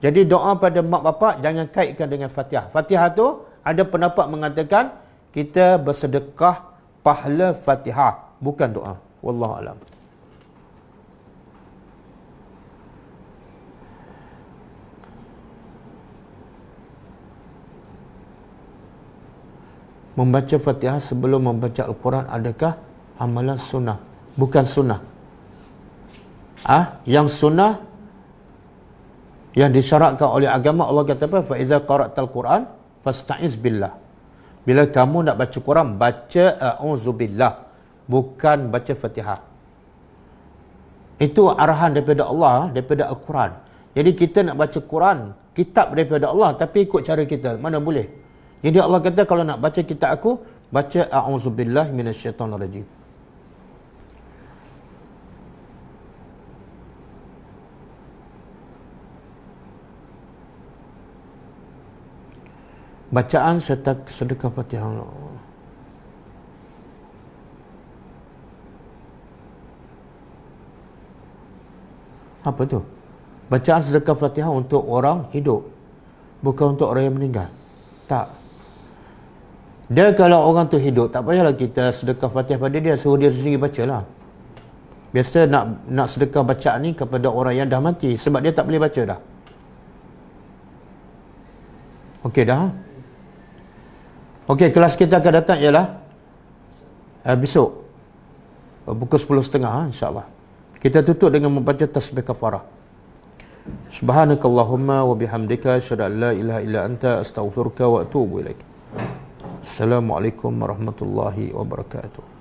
Jadi doa pada mak bapak jangan kaitkan dengan Fatihah. Fatihah tu ada pendapat mengatakan kita bersedekah pahala Fatihah, bukan doa. Wallahu alam. Membaca Fatihah sebelum membaca Al-Quran adakah amalan sunnah? Bukan sunnah. Yang sunnah yang disyaratkan oleh agama, Allah kata apa? Fa iza qara'tal Quran fasta'iz billah. Bila kamu nak baca Quran, baca a'udzubillah, bukan baca Fatihah. Itu arahan daripada Allah, daripada Al-Quran. Jadi kita nak baca Quran, kitab daripada Allah, tapi ikut cara kita, mana boleh. Jadi Allah kata kalau nak baca kitab aku, baca a'udzubillahi minasyaitonirrajim. Bacaan serta sedekah Fatihah. Apa tu? Bacaan sedekah Fatihah untuk orang hidup, bukan untuk orang yang meninggal. Tak. Dia kalau orang tu hidup, tak payahlah kita sedekah Fatihah pada dia, suruh dia sendiri bacalah. Biasa nak sedekah bacaan ni kepada orang yang dah mati, sebab dia tak boleh baca dah. Okey dah. Okey, kelas kita akan datang ialah besok pukul 10.30 insya-Allah. Kita tutup dengan membaca tasbih kafarah. Subhanakallahumma wa bihamdika asyhadu an la ilaha illa anta astaghfiruka wa atubu ilaik. Assalamualaikum warahmatullahi wabarakatuh.